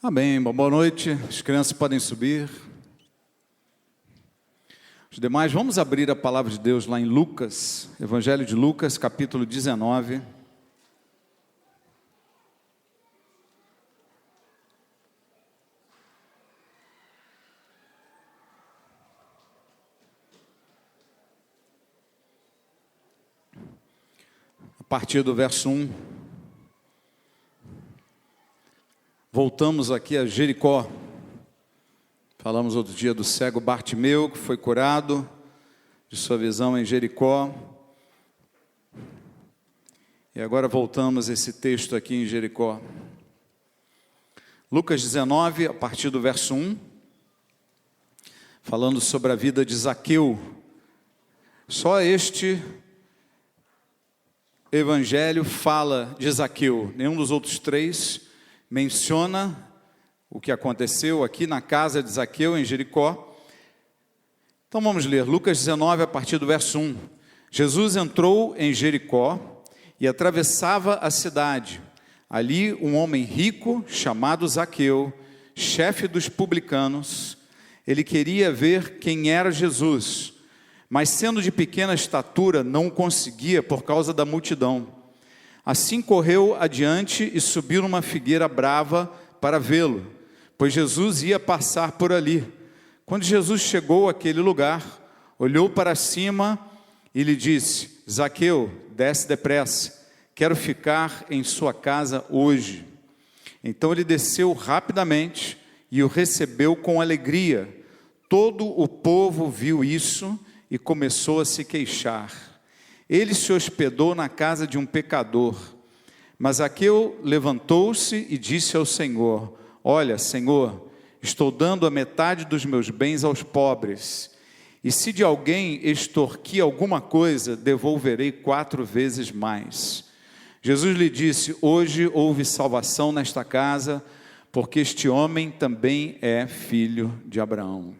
Amém. Boa noite. As crianças podem subir. Os demais, vamos abrir a palavra de Deus lá em Lucas, Evangelho de Lucas, capítulo 19. A partir do verso 1. Voltamos aqui a Jericó. Falamos outro dia do cego Bartimeu, que foi curado de sua visão em Jericó. E agora voltamos a esse texto aqui em Jericó. Lucas 19, a partir do verso 1. Falando sobre a vida de Zaqueu. Só este evangelho fala de Zaqueu. Nenhum dos outros três menciona o que aconteceu aqui na casa de Zaqueu, em Jericó. Então vamos ler, Lucas 19, a partir do verso 1. Jesus entrou em Jericó e atravessava a cidade. Ali um homem rico, chamado Zaqueu, chefe dos publicanos, ele queria ver quem era Jesus, mas sendo de pequena estatura, não conseguia por causa da multidão. Assim correu adiante e subiu numa figueira brava para vê-lo, pois Jesus ia passar por ali. Quando Jesus chegou àquele lugar, olhou para cima e lhe disse: Zaqueu, desce depressa, quero ficar em sua casa hoje. Então ele desceu rapidamente e o recebeu com alegria. Todo o povo viu isso e começou a se queixar. Ele se hospedou na casa de um pecador. Mas Zaqueu levantou-se e disse ao Senhor: Olha, Senhor, estou dando a metade dos meus bens aos pobres. E se de alguém extorquir alguma coisa, devolverei 4 vezes mais. Jesus lhe disse: Hoje houve salvação nesta casa, porque este homem também é filho de Abraão.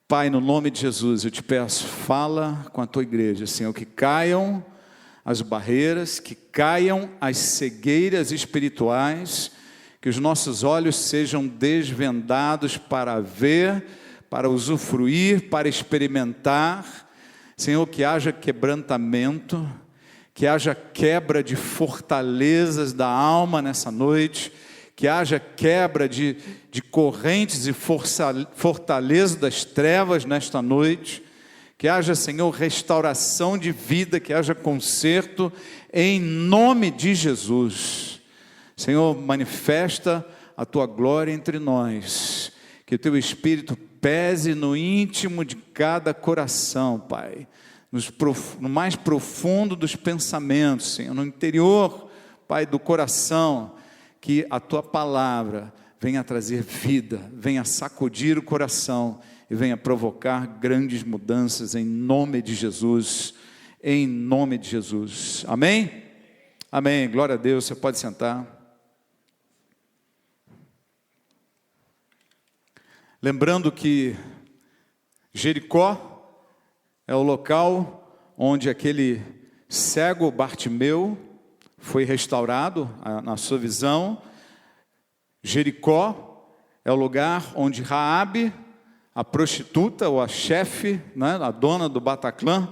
Pai, no nome de Jesus, eu te peço, fala com a tua igreja, Senhor, que caiam as barreiras, que caiam as cegueiras espirituais, que os nossos olhos sejam desvendados para ver, para usufruir, para experimentar. Senhor, que haja quebrantamento, que haja quebra de fortalezas da alma nessa noite, que haja quebra de correntes e fortaleza das trevas nesta noite, que haja, Senhor, restauração de vida, que haja conserto, em nome de Jesus. Senhor, manifesta a Tua glória entre nós, que o Teu Espírito pese no íntimo de cada coração, Pai, no mais profundo dos pensamentos, Senhor, no interior, Pai, do coração, que a Tua palavra venha trazer vida, venha sacudir o coração e venha provocar grandes mudanças em nome de Jesus, em nome de Jesus. Amém? Amém. Glória a Deus. Você pode sentar. Lembrando que Jericó é o local onde aquele cego Bartimeu foi restaurado na sua visão. Jericó é o lugar onde Raabe, a prostituta ou a chefe, né, a dona do Bataclan,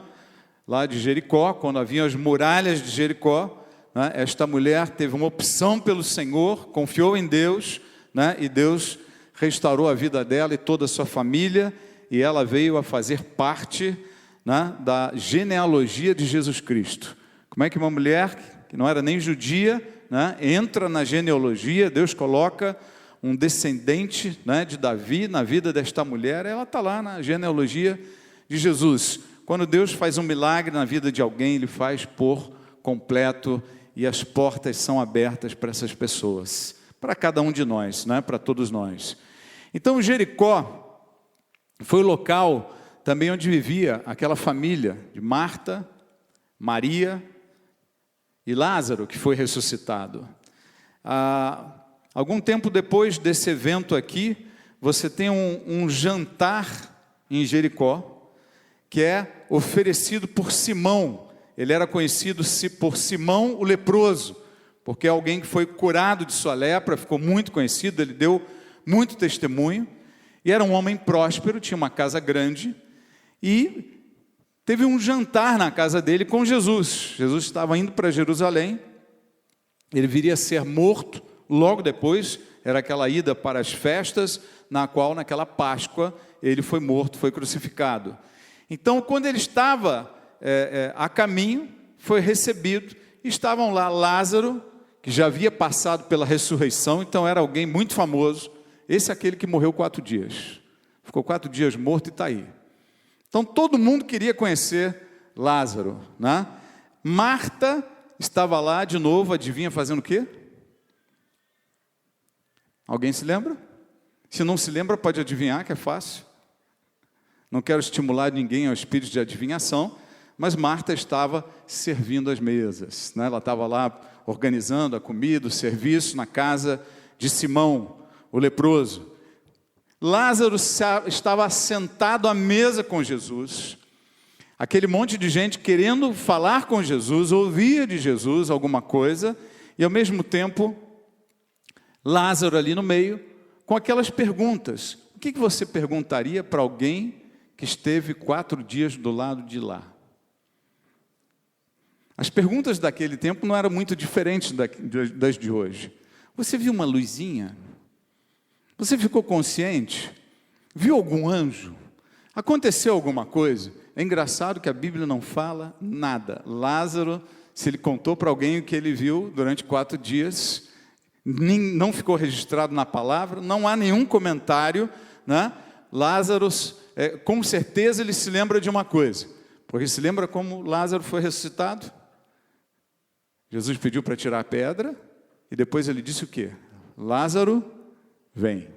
lá de Jericó, quando haviam as muralhas de Jericó, né, esta mulher teve uma opção pelo Senhor, confiou em Deus, né, e Deus restaurou a vida dela e toda a sua família, e ela veio a fazer parte, né, da genealogia de Jesus Cristo. Como é que uma mulher que não era nem judia, né, entra na genealogia? Deus coloca um descendente, né, de Davi na vida desta mulher, ela está lá na genealogia de Jesus. Quando Deus faz um milagre na vida de alguém, Ele faz por completo, e as portas são abertas para essas pessoas, para cada um de nós, né, para todos nós. Então Jericó foi o local também onde vivia aquela família de Marta, Maria e Lázaro, que foi ressuscitado. Algum tempo depois desse evento aqui, você tem um jantar em Jericó, que é oferecido por Simão. Ele era conhecido por Simão o leproso, porque é alguém que foi curado de sua lepra, ficou muito conhecido, ele deu muito testemunho, e era um homem próspero, tinha uma casa grande, e teve um jantar na casa dele com Jesus. Jesus estava indo para Jerusalém, ele viria a ser morto logo depois, era aquela ida para as festas, na qual, naquela Páscoa, ele foi morto, foi crucificado. Então, quando ele estava a caminho, foi recebido, estavam lá Lázaro, que já havia passado pela ressurreição, então era alguém muito famoso, esse é aquele que morreu 4 dias, ficou 4 dias morto e está aí. Então, todo mundo queria conhecer Lázaro, né? Marta estava lá de novo, adivinha, fazendo o quê? Alguém se lembra? Se não se lembra, pode adivinhar, que é fácil. Não quero estimular ninguém ao espírito de adivinhação, mas Marta estava servindo as mesas, né? Ela estava lá organizando a comida, o serviço na casa de Simão, o leproso. Lázaro estava sentado à mesa com Jesus. Aquele monte de gente querendo falar com Jesus, ouvia de Jesus alguma coisa, e ao mesmo tempo, Lázaro ali no meio, com aquelas perguntas. O que você perguntaria para alguém que esteve 4 dias do lado de lá? As perguntas daquele tempo não eram muito diferentes das de hoje. Você viu uma luzinha? Você ficou consciente? Viu algum anjo? Aconteceu alguma coisa? É engraçado que a Bíblia não fala nada. Lázaro, se ele contou para alguém o que ele viu durante 4 dias, não ficou registrado na palavra, não há nenhum comentário, né? Lázaro, com certeza ele se lembra de uma coisa, porque se lembra como Lázaro foi ressuscitado? Jesus pediu para tirar a pedra, e depois ele disse o quê? Lázaro, vem.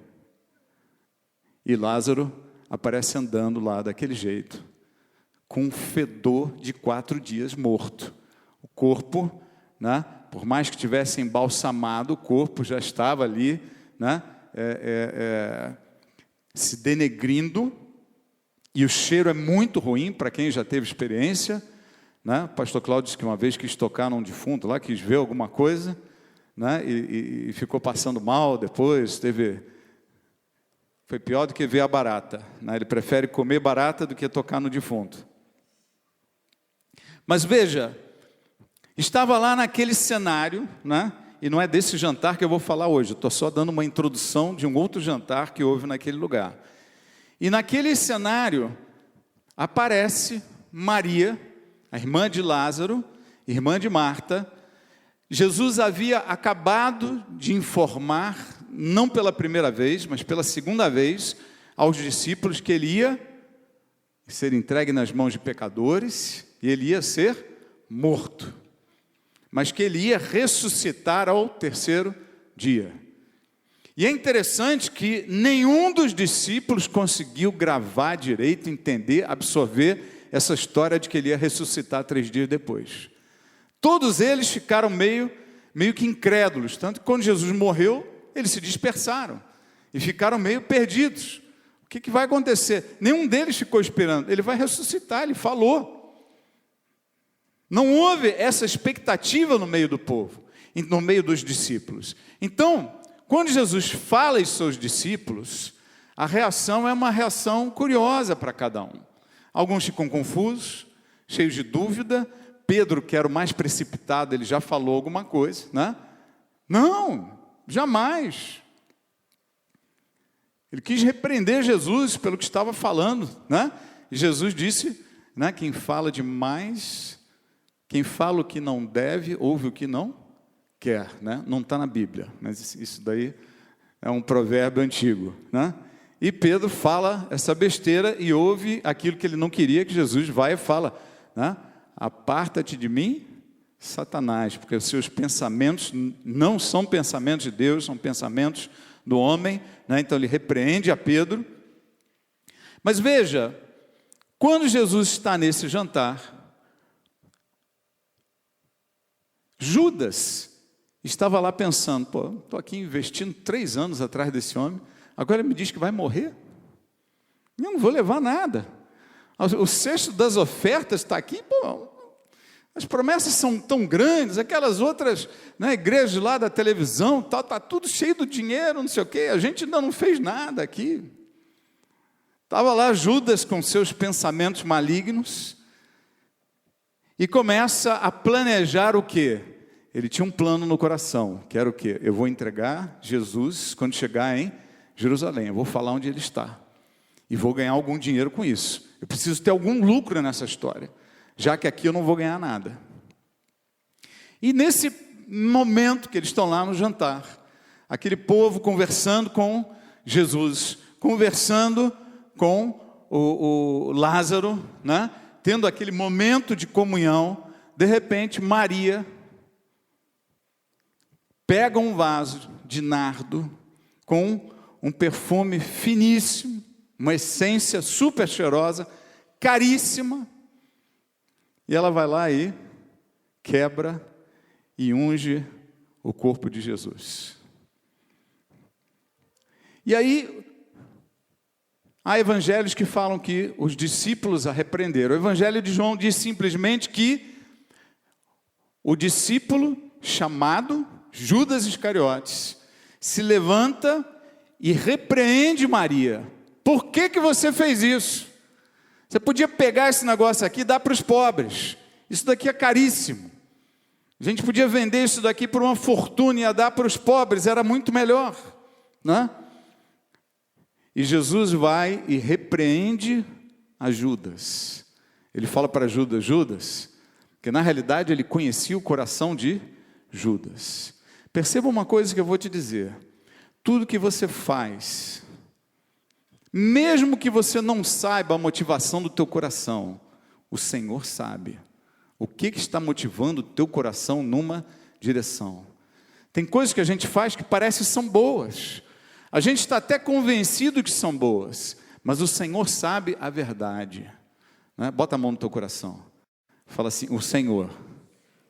E Lázaro aparece andando lá daquele jeito, com um fedor de 4 dias morto. O corpo, né, por mais que tivesse embalsamado, o corpo já estava ali, né, se denegrindo, e o cheiro é muito ruim para quem já teve experiência, né? O pastor Cláudio disse que uma vez quis tocar num defunto lá, quis ver alguma coisa, né, e ficou passando mal depois, foi pior do que ver a barata, né? Ele prefere comer barata do que tocar no defunto. Mas veja, estava lá naquele cenário, né? E não é desse jantar que eu vou falar hoje, estou só dando uma introdução de um outro jantar que houve naquele lugar. E naquele cenário aparece Maria, a irmã de Lázaro, irmã de Marta. Jesus havia acabado de informar, não pela primeira vez, mas pela segunda vez, aos discípulos que ele ia ser entregue nas mãos de pecadores, e ele ia ser morto, mas que ele ia ressuscitar ao 3º dia. E é interessante que nenhum dos discípulos conseguiu gravar direito, entender, absorver essa história de que ele ia ressuscitar 3 dias depois. Todos eles ficaram meio que incrédulos, tanto que quando Jesus morreu, eles se dispersaram e ficaram meio perdidos. O que vai acontecer? Nenhum deles ficou esperando, ele vai ressuscitar, ele falou. Não houve essa expectativa no meio do povo, no meio dos discípulos. Então, quando Jesus fala aos seus discípulos, a reação é uma reação curiosa para cada um. Alguns ficam confusos, cheios de dúvida. Pedro, que era o mais precipitado, ele já falou alguma coisa, né? Não, jamais. Ele quis repreender Jesus pelo que estava falando, né? E Jesus disse, né, quem fala demais, quem fala o que não deve, ouve o que não quer, né? Não está na Bíblia, mas isso daí é um provérbio antigo, né? E Pedro fala essa besteira e ouve aquilo que ele não queria, que Jesus vai e fala, né? Aparta-te de mim, Satanás, porque os seus pensamentos não são pensamentos de Deus, são pensamentos do homem, né? Então ele repreende a Pedro. Mas veja, quando Jesus está nesse jantar, Judas estava lá pensando, estou aqui investindo 3 anos atrás desse homem, agora ele me diz que vai morrer? Eu não vou levar nada. O cesto das ofertas está aqui, As promessas são tão grandes, aquelas outras, né, igrejas lá da televisão, tal, tá tudo cheio do dinheiro, não sei o quê, a gente ainda não fez nada aqui. Estava lá Judas com seus pensamentos malignos e começa a planejar o quê? Ele tinha um plano no coração, que era o quê? Eu vou entregar Jesus quando chegar em Jerusalém, eu vou falar onde ele está e vou ganhar algum dinheiro com isso. Eu preciso ter algum lucro nessa história, já que aqui eu não vou ganhar nada. E nesse momento que eles estão lá no jantar, aquele povo conversando com Jesus, conversando com o Lázaro, né? Tendo aquele momento de comunhão, de repente Maria pega um vaso de nardo com um perfume finíssimo, uma essência super cheirosa, caríssima, e ela vai lá e quebra e unge o corpo de Jesus. E aí, há evangelhos que falam que os discípulos a repreenderam. O evangelho de João diz simplesmente que o discípulo chamado Judas Iscariotes se levanta e repreende Maria. Por que você fez isso? Você podia pegar esse negócio aqui e dar para os pobres. Isso daqui é caríssimo. A gente podia vender isso daqui por uma fortuna e ia dar para os pobres, era muito melhor, né? E Jesus vai e repreende a Judas. Ele fala para Judas, Judas, que na realidade ele conhecia o coração de Judas. Perceba uma coisa que eu vou te dizer. Tudo que você faz, mesmo que você não saiba a motivação do teu coração, o Senhor sabe. O que está motivando o teu coração numa direção? Tem coisas que a gente faz que parecem são boas. A gente está até convencido que são boas, mas o Senhor sabe a verdade, né? Bota a mão no teu coração. Fala assim, o Senhor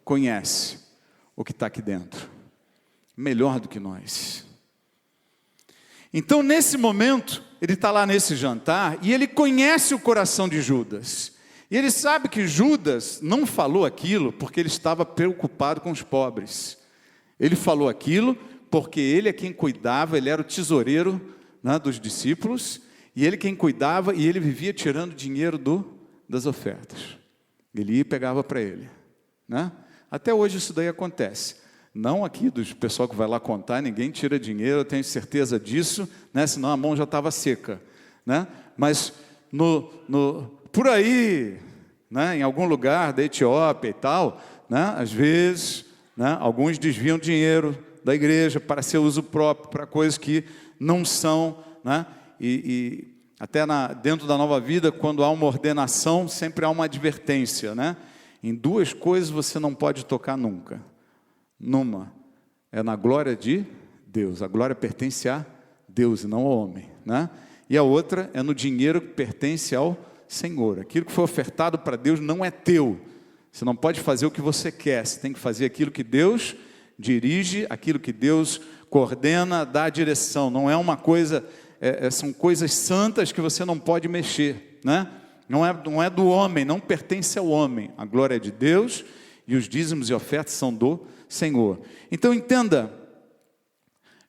conhece o que está aqui dentro, melhor do que nós. Então, nesse momento, ele está lá nesse jantar, e ele conhece o coração de Judas. E ele sabe que Judas não falou aquilo porque ele estava preocupado com os pobres. Ele falou aquilo porque ele é quem cuidava, ele era o tesoureiro, né, dos discípulos, e ele quem cuidava, e ele vivia tirando dinheiro das ofertas. Ele ia e pegava para ele, né? Até hoje isso daí acontece. Não aqui do pessoal que vai lá contar, ninguém tira dinheiro, eu tenho certeza disso, né? Senão a mão já estava seca, né? Mas por aí, né, em algum lugar da Etiópia e tal, né, às vezes, né, alguns desviam dinheiro da igreja para seu uso próprio, para coisas que não são, né? E até dentro da Nova Vida, quando há uma ordenação, sempre há uma advertência, né? Em duas coisas você não pode tocar nunca. Numa é na glória de Deus, a glória pertence a Deus e não ao homem, né? E a outra é no dinheiro que pertence ao Senhor. Aquilo que foi ofertado para Deus não é teu. Você não pode fazer o que você quer, você tem que fazer aquilo que Deus dirige, aquilo que Deus coordena, dá a direção. Não é uma coisa, são coisas santas que você não pode mexer, né? Não é do homem, não pertence ao homem. A glória é de Deus e os dízimos e ofertas são do Senhor. Então entenda,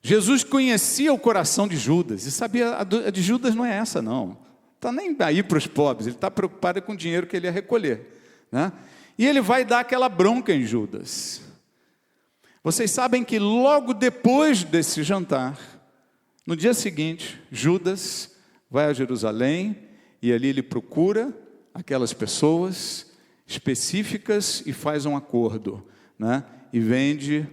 Jesus conhecia o coração de Judas e sabia, a de Judas não é essa não. Está nem aí para os pobres, ele está preocupado com o dinheiro que ele ia recolher, né? E ele vai dar aquela bronca em Judas. Vocês sabem que logo depois desse jantar, no dia seguinte, Judas vai a Jerusalém e ali ele procura aquelas pessoas específicas e faz um acordo, né? E vende,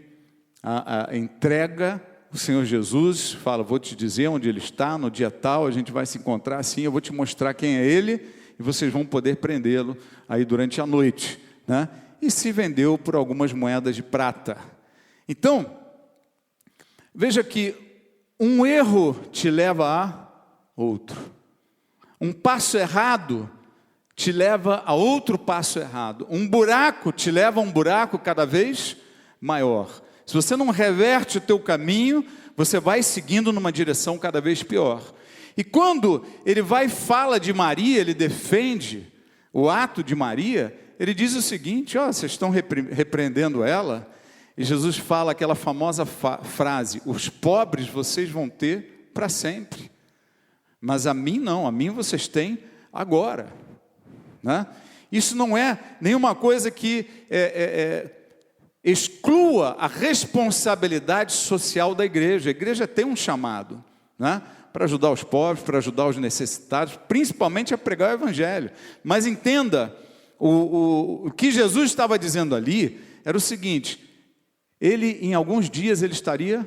entrega o Senhor Jesus, fala, vou te dizer onde ele está, no dia tal, a gente vai se encontrar assim, eu vou te mostrar quem é ele, e vocês vão poder prendê-lo aí durante a noite, né? E se vendeu por algumas moedas de prata. Então, veja que um erro te leva a outro. Um passo errado te leva a outro passo errado. Um buraco te leva a um buraco cada vez maior. Se você não reverte o teu caminho, você vai seguindo numa direção cada vez pior. E quando ele vai e fala de Maria, ele defende o ato de Maria, ele diz o seguinte, vocês estão repreendendo ela, e Jesus fala aquela famosa frase, os pobres vocês vão ter para sempre, mas a mim não, a mim vocês têm agora, né? Isso não é nenhuma coisa que exclua a responsabilidade social da igreja. A igreja tem um chamado, né, para ajudar os pobres, para ajudar os necessitados, principalmente a pregar o evangelho. Mas entenda, o que Jesus estava dizendo ali era o seguinte, ele em alguns dias ele estaria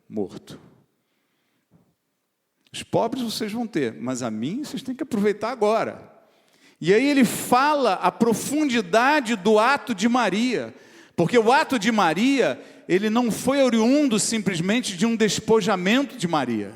morto. Os pobres vocês vão ter, mas a mim vocês têm que aproveitar agora. E aí ele fala a profundidade do ato de Maria, porque o ato de Maria, ele não foi oriundo simplesmente de um despojamento de Maria.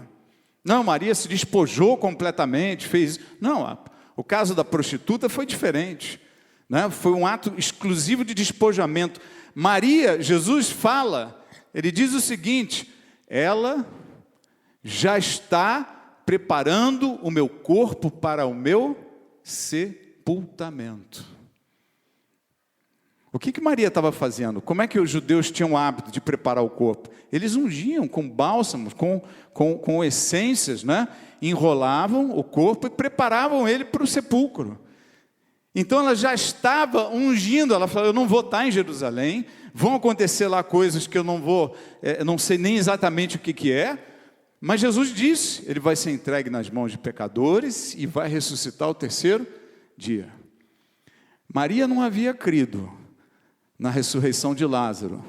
Não, Maria se despojou completamente, fez... Não, o caso da prostituta foi diferente, né? Foi um ato exclusivo de despojamento. Maria, Jesus fala, ele diz o seguinte, ela já está preparando o meu corpo para o meu sepultamento. O que Maria estava fazendo? Como é que os judeus tinham o hábito de preparar o corpo? Eles ungiam com bálsamos, com essências, né? Enrolavam o corpo e preparavam ele para o sepulcro. Então ela já estava ungindo, ela falou, eu não vou estar em Jerusalém, vão acontecer lá coisas que eu não sei nem exatamente o que é, mas Jesus disse, ele vai ser entregue nas mãos de pecadores e vai ressuscitar ao terceiro dia. Maria não havia crido na ressurreição de Lázaro.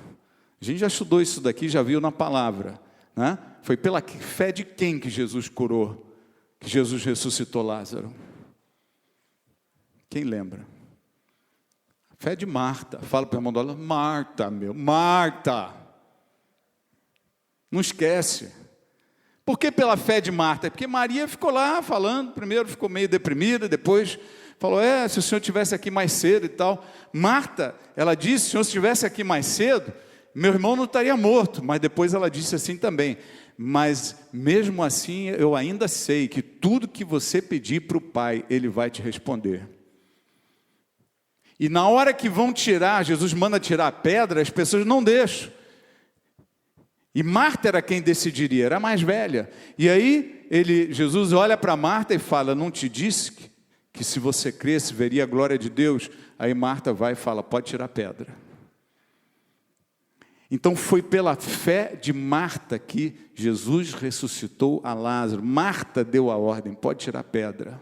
A gente já estudou isso daqui, já viu na palavra, né? Foi pela fé de quem que Jesus curou, que Jesus ressuscitou Lázaro? Quem lembra? A fé de Marta. Fala para o irmão dela, Marta, Marta. Não esquece. Por que pela fé de Marta? Porque Maria ficou lá falando, primeiro ficou meio deprimida, depois falou, se o senhor estivesse aqui mais cedo e tal. Marta, ela disse, se o senhor estivesse aqui mais cedo, meu irmão não estaria morto. Mas depois ela disse assim também, mas mesmo assim eu ainda sei que tudo que você pedir para o Pai, Ele vai te responder. E na hora que vão tirar, Jesus manda tirar a pedra, as pessoas não deixam. E Marta era quem decidiria, era a mais velha. E aí Jesus olha para Marta e fala, não te disse que se você cresce, veria a glória de Deus? Aí Marta vai e fala, pode tirar a pedra. Então foi pela fé de Marta que Jesus ressuscitou a Lázaro. Marta deu a ordem, pode tirar a pedra.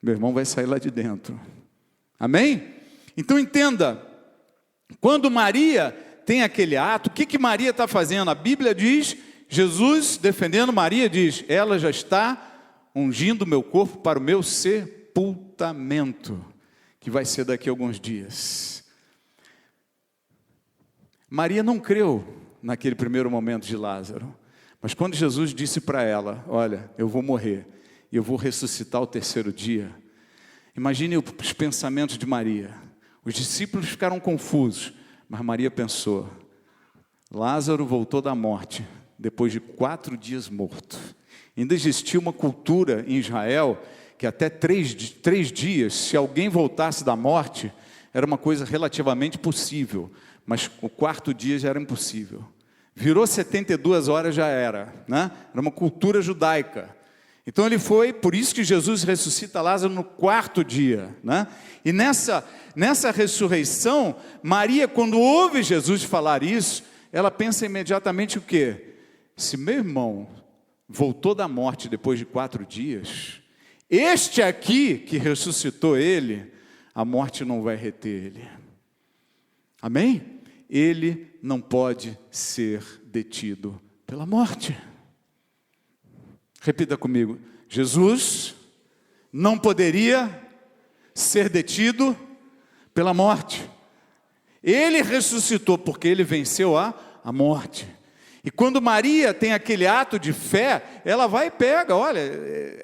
Meu irmão vai sair lá de dentro. Amém? Então entenda, quando Maria tem aquele ato, o que Maria está fazendo? A Bíblia diz, Jesus defendendo Maria diz, ela já está ungindo o meu corpo para o meu sepultamento, que vai ser daqui a alguns dias. Maria não creu naquele primeiro momento de Lázaro, mas quando Jesus disse para ela, olha, eu vou morrer e eu vou ressuscitar ao terceiro dia, imagine os pensamentos de Maria. Os discípulos ficaram confusos, mas Maria pensou, Lázaro voltou da morte, depois de 4 dias morto. Ainda existia uma cultura em Israel, que até 3 dias, se alguém voltasse da morte, era uma coisa relativamente possível, mas o 4º dia já era impossível. Virou 72 horas já era, né? Era uma cultura judaica. Então ele foi, por isso que Jesus ressuscita Lázaro no 4º dia, né? E nessa ressurreição, Maria, quando ouve Jesus falar isso, ela pensa imediatamente o quê? Se meu irmão voltou da morte depois de 4 dias, este aqui que ressuscitou ele, a morte não vai reter ele. Amém? Ele não pode ser detido pela morte. Repita comigo, Jesus não poderia ser detido pela morte. Ele ressuscitou porque ele venceu a morte. E quando Maria tem aquele ato de fé, ela vai e pega, olha,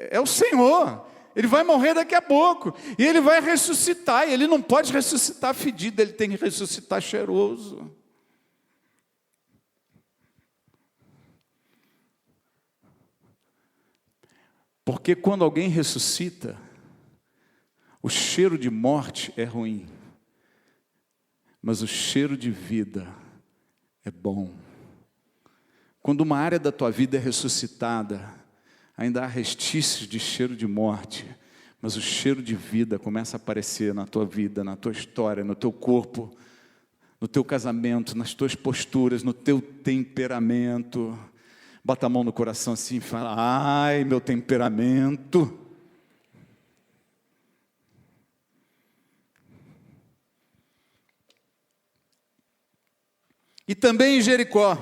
é o Senhor, ele vai morrer daqui a pouco, e ele vai ressuscitar, e ele não pode ressuscitar fedido, ele tem que ressuscitar cheiroso. Porque quando alguém ressuscita, O cheiro de morte é ruim, mas o cheiro de vida é bom. Quando uma área da tua vida é ressuscitada, ainda há restícios de cheiro de morte, mas o cheiro de vida começa a aparecer na tua vida, na tua história, no teu corpo, no teu casamento, nas tuas posturas, no teu temperamento. Bota a mão no coração assim e fala: ai, meu temperamento. E também em Jericó,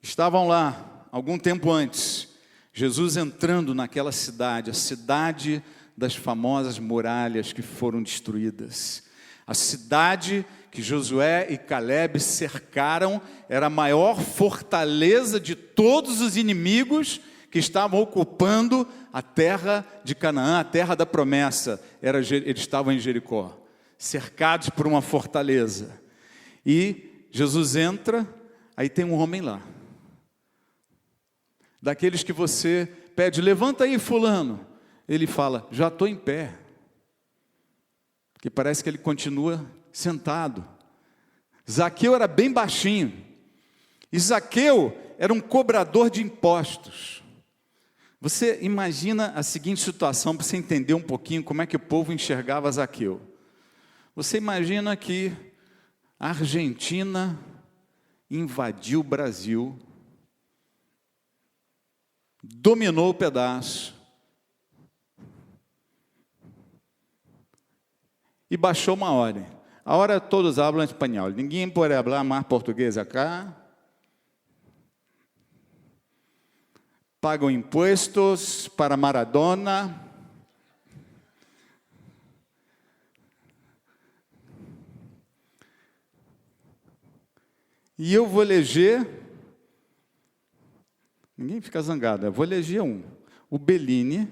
estavam lá, algum tempo antes, Jesus entrando naquela cidade, a cidade das famosas muralhas que foram destruídas. A cidade que Josué e Calebe cercaram era a maior fortaleza de todos os inimigos que estavam ocupando a terra de Canaã, a terra da promessa. Eles estavam em Jericó, cercados por uma fortaleza. E Jesus entra, aí tem um homem lá, daqueles que você pede: levanta aí fulano. Ele fala: já estou em pé. Porque parece que ele continua sentado. Zaqueu era bem baixinho. E Zaqueu era um cobrador de impostos. Você imagina a seguinte situação, para você entender um pouquinho como é que o povo enxergava Zaqueu. Você imagina que a Argentina invadiu o Brasil, dominou o pedaço, e baixou uma ordem. Agora todos falam espanhol, ninguém pode falar mais português acá. Pagam impostos para Maradona. E eu vou eleger, ninguém fica zangado, eu vou eleger o Bellini.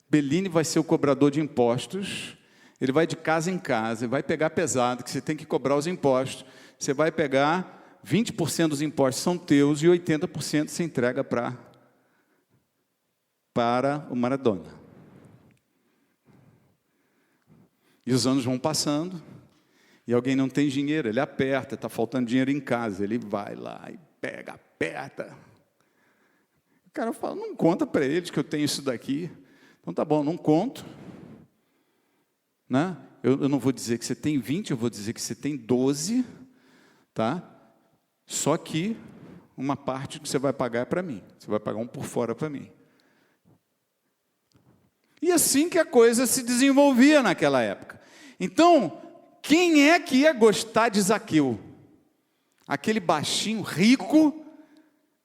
Bellini vai ser o cobrador de impostos. Ele vai de casa em casa, ele vai pegar pesado, que você tem que cobrar os impostos. Você vai pegar 20% dos impostos são teus e 80% você entrega para o Maradona. E os anos vão passando, e alguém não tem dinheiro, ele aperta, está faltando dinheiro em casa, ele vai lá e pega, aperta. O cara fala: não conta para eles que eu tenho isso daqui. Então tá bom, não conto. Né? Eu não vou dizer que você tem 20, eu vou dizer que você tem 12, tá? Só que uma parte que você vai pagar é para mim, você vai pagar um por fora para mim. E assim que a coisa se desenvolvia naquela época. Então, quem é que ia gostar de Zaqueu? Aquele baixinho rico,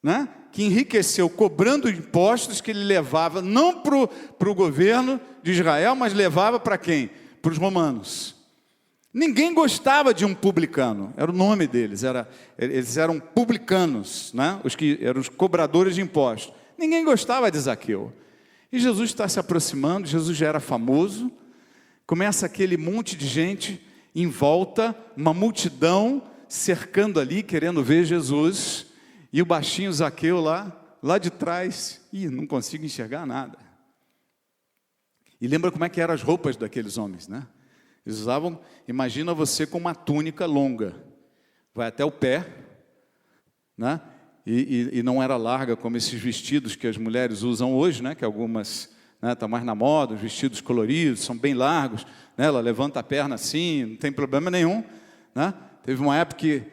né? Que enriqueceu cobrando impostos que ele levava, não para o governo de Israel, mas levava para quem? Para os romanos. Ninguém gostava de um publicano, era o nome deles, eles eram publicanos, né? Eram os cobradores de impostos. Ninguém gostava de Zaqueu. E Jesus está se aproximando, Jesus já era famoso, começa aquele monte de gente em volta, uma multidão cercando ali, querendo ver Jesus, e o baixinho Zaqueu lá de trás, não consigo enxergar nada. E lembra como é que eram as roupas daqueles homens, né? Eles usavam, imagina você com uma túnica longa, vai até o pé, né? E não era larga como esses vestidos que as mulheres usam hoje, né? Que algumas, né, tá mais na moda, os vestidos coloridos, são bem largos, né? Ela levanta a perna assim, não tem problema nenhum, né? Teve uma época que,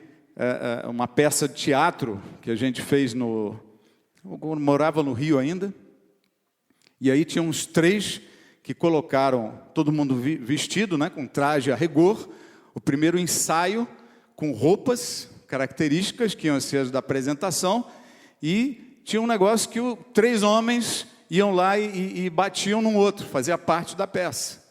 uma peça de teatro que a gente fez eu morava no Rio ainda, e aí tinha uns 3 que colocaram todo mundo vestido, né, com traje a rigor, o primeiro ensaio com roupas características que iam ser as da apresentação, e tinha um negócio que 3 homens iam lá e batiam num outro, fazia parte da peça.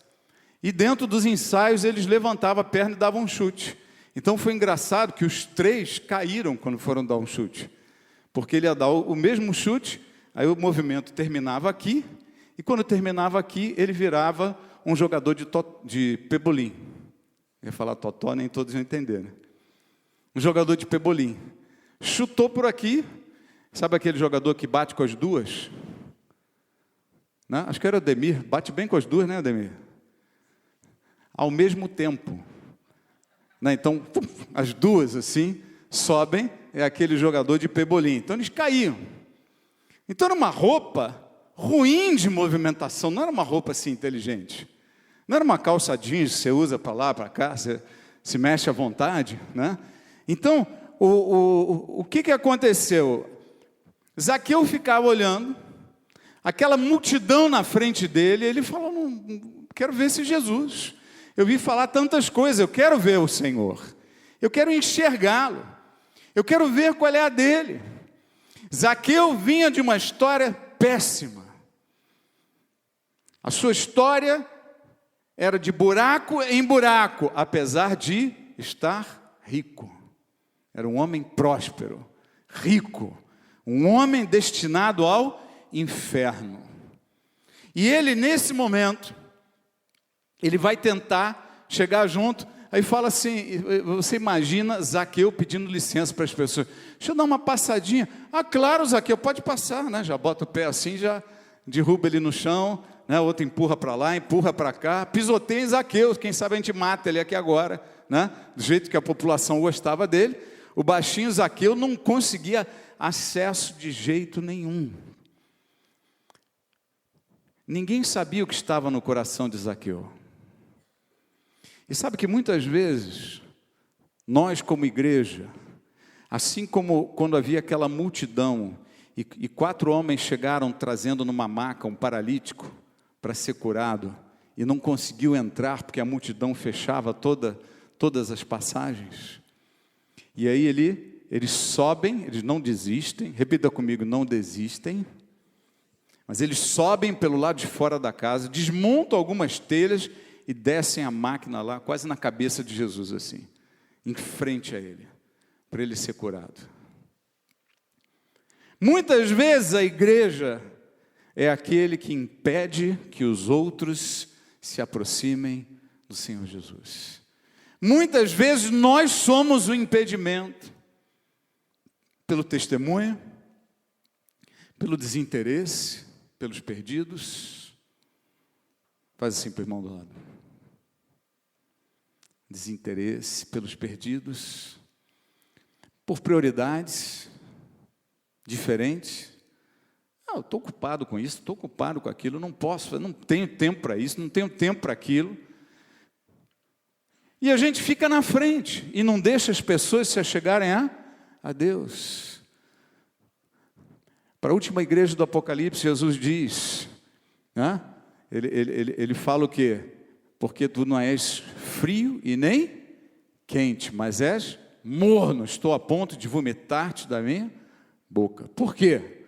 E dentro dos ensaios eles levantavam a perna e davam um chute. Então foi engraçado que os 3 caíram quando foram dar um chute, porque ele ia dar o mesmo chute, aí o movimento terminava aqui, e quando terminava aqui, ele virava um jogador de pebolim. Eu ia falar totó, nem todos iam entender, né? Um jogador de pebolim. Chutou por aqui. Sabe aquele jogador que bate com as duas? Né? Acho que era o Ademir. Bate bem com as duas, né, Ademir? ao mesmo tempo. Né? Então, as duas assim, sobem, é aquele jogador de pebolim. Então eles caíam. Então era uma roupa ruim de movimentação, não era uma roupa assim inteligente. Não era uma calça jeans que você usa para lá, para cá, você se mexe à vontade, né? Então, o que aconteceu? Zaqueu ficava olhando, aquela multidão na frente dele, ele falou, não quero ver esse Jesus. Eu vi falar tantas coisas, eu quero ver o Senhor. Eu quero enxergá-lo. Eu quero ver qual é a dele. Zaqueu vinha de uma história péssima. A sua história era de buraco em buraco, apesar de estar rico. Era um homem próspero, rico, um homem destinado ao inferno. E ele, nesse momento, ele vai tentar chegar junto, aí fala assim, você imagina Zaqueu pedindo licença para as pessoas. Deixa eu dar uma passadinha. Ah, claro, Zaqueu, pode passar, né? Já bota o pé assim, já derruba ele no chão, né? Outro empurra para lá, empurra para cá, pisoteia em Zaqueu, quem sabe a gente mata ele aqui agora, né? Do jeito que a população gostava dele. O baixinho Zaqueu não conseguia acesso de jeito nenhum. Ninguém sabia o que estava no coração de Zaqueu. E sabe que muitas vezes, nós como igreja, assim como quando havia aquela multidão, e 4 homens chegaram trazendo numa maca um paralítico para ser curado, e não conseguiu entrar porque a multidão fechava todas as passagens. E aí eles sobem, eles não desistem, repita comigo, não desistem, mas eles sobem pelo lado de fora da casa, desmontam algumas telhas e descem a máquina lá, quase na cabeça de Jesus assim, em frente a ele, para ele ser curado. Muitas vezes a igreja é aquele que impede que os outros se aproximem do Senhor Jesus. Muitas vezes nós somos o impedimento, pelo testemunho, pelo desinteresse, pelos perdidos. Faz assim para o irmão do lado. Desinteresse pelos perdidos, por prioridades diferentes. Eu estou ocupado com isso, estou ocupado com aquilo, não posso, não tenho tempo para isso, não tenho tempo para aquilo. E a gente fica na frente e não deixa as pessoas se achegarem a Deus. Para a última igreja do Apocalipse, Jesus diz, né? Ele fala o quê? Porque tu não és frio e nem quente, mas és morno, estou a ponto de vomitar-te da minha boca. Por quê?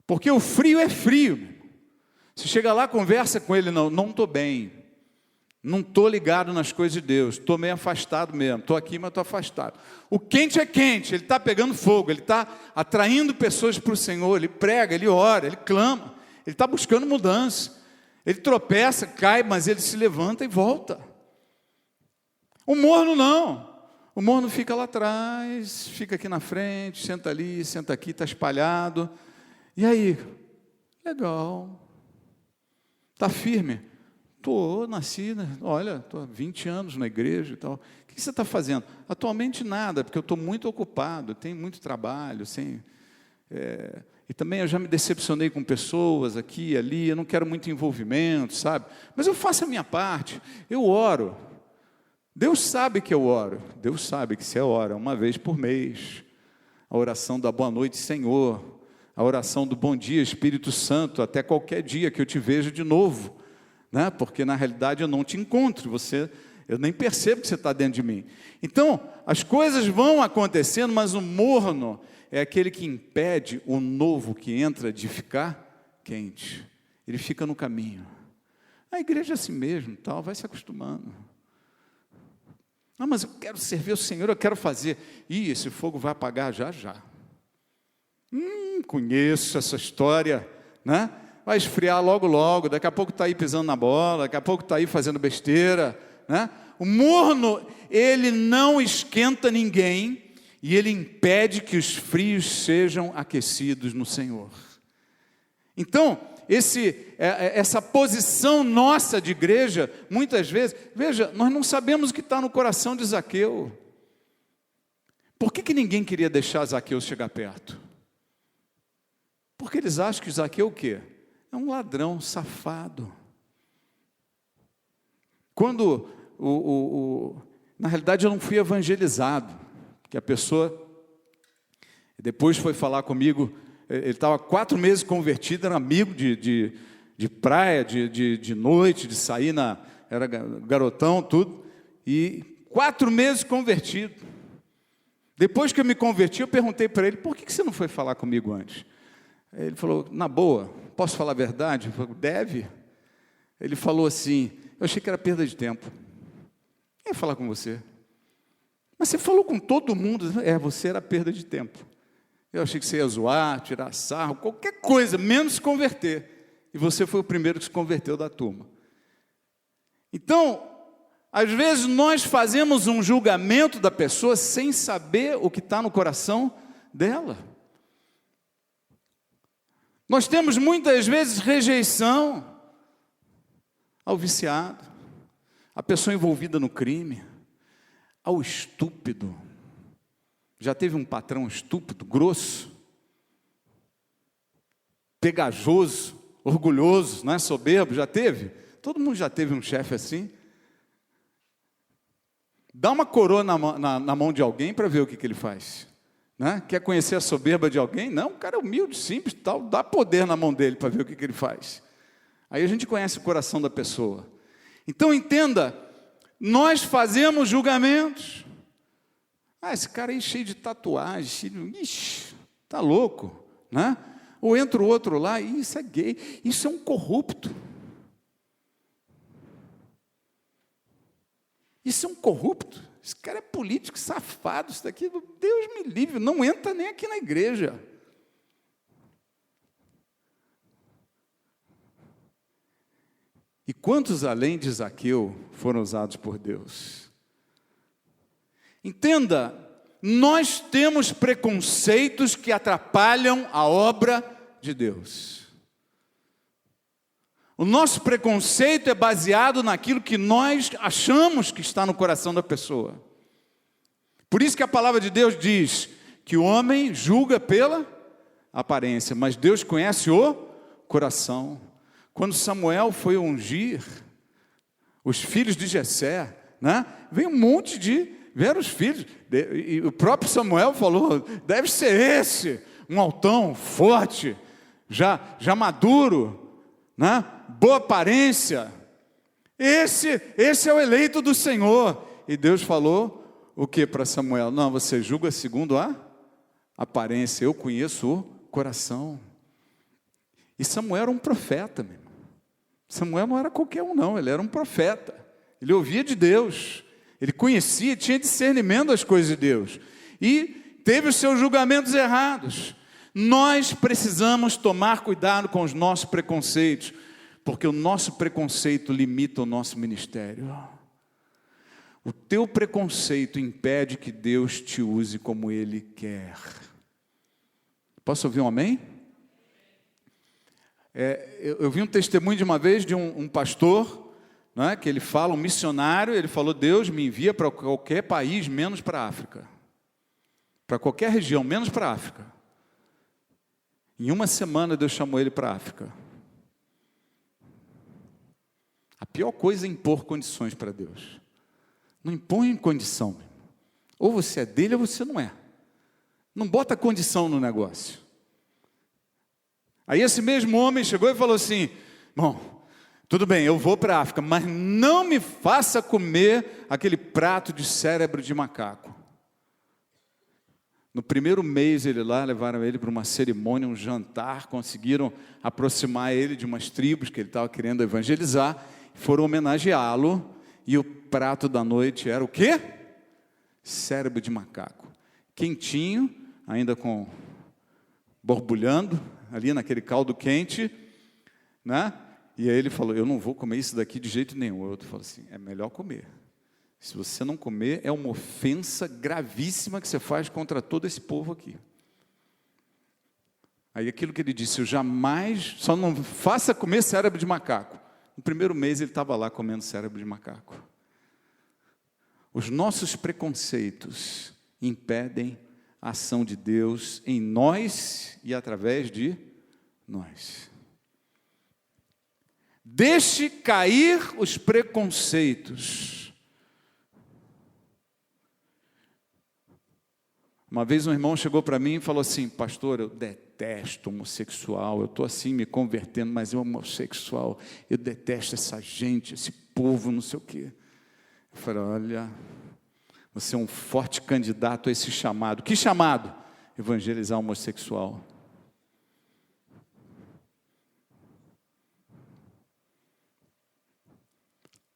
Porque o frio é frio. Você chega lá, conversa com ele, não estou bem, não estou ligado nas coisas de Deus, estou meio afastado mesmo, estou aqui, mas estou afastado. O quente é quente, ele está pegando fogo, ele está atraindo pessoas para o Senhor, ele prega, ele ora, ele clama, ele está buscando mudança. Ele tropeça, cai, mas ele se levanta e volta. O morno não. O morno fica lá atrás, fica aqui na frente, senta ali, senta aqui, está espalhado. E aí? Legal. Está firme? Estou, nasci, olha, estou há 20 anos na igreja e tal. O que você está fazendo? Atualmente nada, porque eu estou muito ocupado, tenho muito trabalho, e também eu já me decepcionei com pessoas aqui e ali, eu não quero muito envolvimento, sabe? Mas eu faço a minha parte, eu oro. Deus sabe que eu oro, Deus sabe que você ora uma vez por mês. A oração da boa noite, Senhor, a oração do bom dia, Espírito Santo, até qualquer dia que eu te veja de novo, né? Porque na realidade eu não te encontro, eu nem percebo que você está dentro de mim. Então, as coisas vão acontecendo, mas o morno é aquele que impede o novo que entra de ficar quente. Ele fica no caminho. A igreja é assim mesmo, tal, vai se acostumando. Ah, mas eu quero servir o Senhor, eu quero fazer. Ih, esse fogo vai apagar já, já. Conheço essa história, né? Vai esfriar logo, logo, daqui a pouco está aí pisando na bola, daqui a pouco está aí fazendo besteira, né? O morno, ele não esquenta ninguém, e ele impede que os frios sejam aquecidos no Senhor. Então, essa posição nossa de igreja, muitas vezes, veja, nós não sabemos o que está no coração de Zaqueu. Por que ninguém queria deixar Zaqueu chegar perto? Porque eles acham que Zaqueu o quê? É um ladrão, safado. Quando, na realidade eu não fui evangelizado, que a pessoa, depois foi falar comigo, ele estava 4 meses convertido, era amigo de praia, de noite, de sair, era garotão, tudo, e 4 meses convertido. Depois que eu me converti, eu perguntei para ele, por que você não foi falar comigo antes? Ele falou, na boa, posso falar a verdade? Eu falei, deve. Ele falou assim, eu achei que era perda de tempo. Eu ia falar com você. Mas você falou com todo mundo, você era perda de tempo. Eu achei que você ia zoar, tirar sarro, qualquer coisa, menos se converter. E você foi o primeiro que se converteu da turma. Então, às vezes nós fazemos um julgamento da pessoa sem saber o que está no coração dela. Nós temos muitas vezes rejeição ao viciado, à pessoa envolvida no crime, ao estúpido. Já teve um patrão estúpido, grosso, pegajoso, orgulhoso, não é soberbo? Já teve? Todo mundo já teve um chefe assim. Dá uma coroa na mão de alguém para ver o que ele faz. Né? Quer conhecer a soberba de alguém? Não, o cara é humilde, simples, tal, dá poder na mão dele para ver o que ele faz. Aí a gente conhece o coração da pessoa. Então entenda, nós fazemos julgamentos. Esse cara aí cheio de tatuagem, ixi, tá louco, né? Ou entra o outro lá, isso é gay, isso é um corrupto. Isso é um corrupto, esse cara é político, safado, isso daqui, Deus me livre, não entra nem aqui na igreja. E quantos além de Zaqueu foram usados por Deus? Entenda, nós temos preconceitos que atrapalham a obra de Deus. O nosso preconceito é baseado naquilo que nós achamos que está no coração da pessoa. Por isso que a palavra de Deus diz que o homem julga pela aparência, mas Deus conhece o coração. Quando Samuel foi ungir os filhos de Jessé, né, veio um monte vieram os filhos, e o próprio Samuel falou, deve ser esse, um altão forte, já maduro, né? Boa aparência, esse é o eleito do Senhor. E Deus falou o que para Samuel? Não, você julga segundo a aparência, eu conheço o coração. E Samuel era um profeta, meu irmão. Samuel não era qualquer um não, ele era um profeta, ele ouvia de Deus, ele conhecia, tinha discernimento das coisas de Deus, e teve os seus julgamentos errados. Nós precisamos tomar cuidado com os nossos preconceitos, porque o nosso preconceito limita o nosso ministério. O teu preconceito impede que Deus te use como Ele quer. Posso ouvir um amém? Eu vi um testemunho de uma vez de um pastor, né, que ele fala, um missionário, ele falou, Deus me envia para qualquer país, menos para a África. Para qualquer região, menos para a África. Em uma semana Deus chamou ele para a África. A pior coisa é impor condições para Deus. Não impõe condição. Ou você é dele ou você não é. Não bota condição no negócio. Aí esse mesmo homem chegou e falou assim, bom, tudo bem, eu vou para a África, mas não me faça comer aquele prato de cérebro de macaco. No primeiro mês ele lá, levaram ele para uma cerimônia, um jantar, conseguiram aproximar ele de umas tribos que ele estava querendo evangelizar, foram homenageá-lo, e o prato da noite era o quê? Cérebro de macaco, quentinho, ainda borbulhando, ali naquele caldo quente, né? E aí ele falou, eu não vou comer isso daqui de jeito nenhum. O outro falou assim, é melhor comer. Se você não comer, é uma ofensa gravíssima que você faz contra todo esse povo aqui. Aí aquilo que ele disse, eu jamais, só não faça comer cérebro de macaco. No primeiro mês ele estava lá comendo cérebro de macaco. Os nossos preconceitos impedem a ação de Deus em nós e através de nós. Deixe cair os preconceitos. Uma vez um irmão chegou para mim e falou assim, pastor, eu detesto homossexual, eu estou assim me convertendo, mas eu homossexual, eu detesto essa gente, esse povo, não sei o quê. Eu falei, olha, você é um forte candidato a esse chamado. Que chamado? Evangelizar homossexual.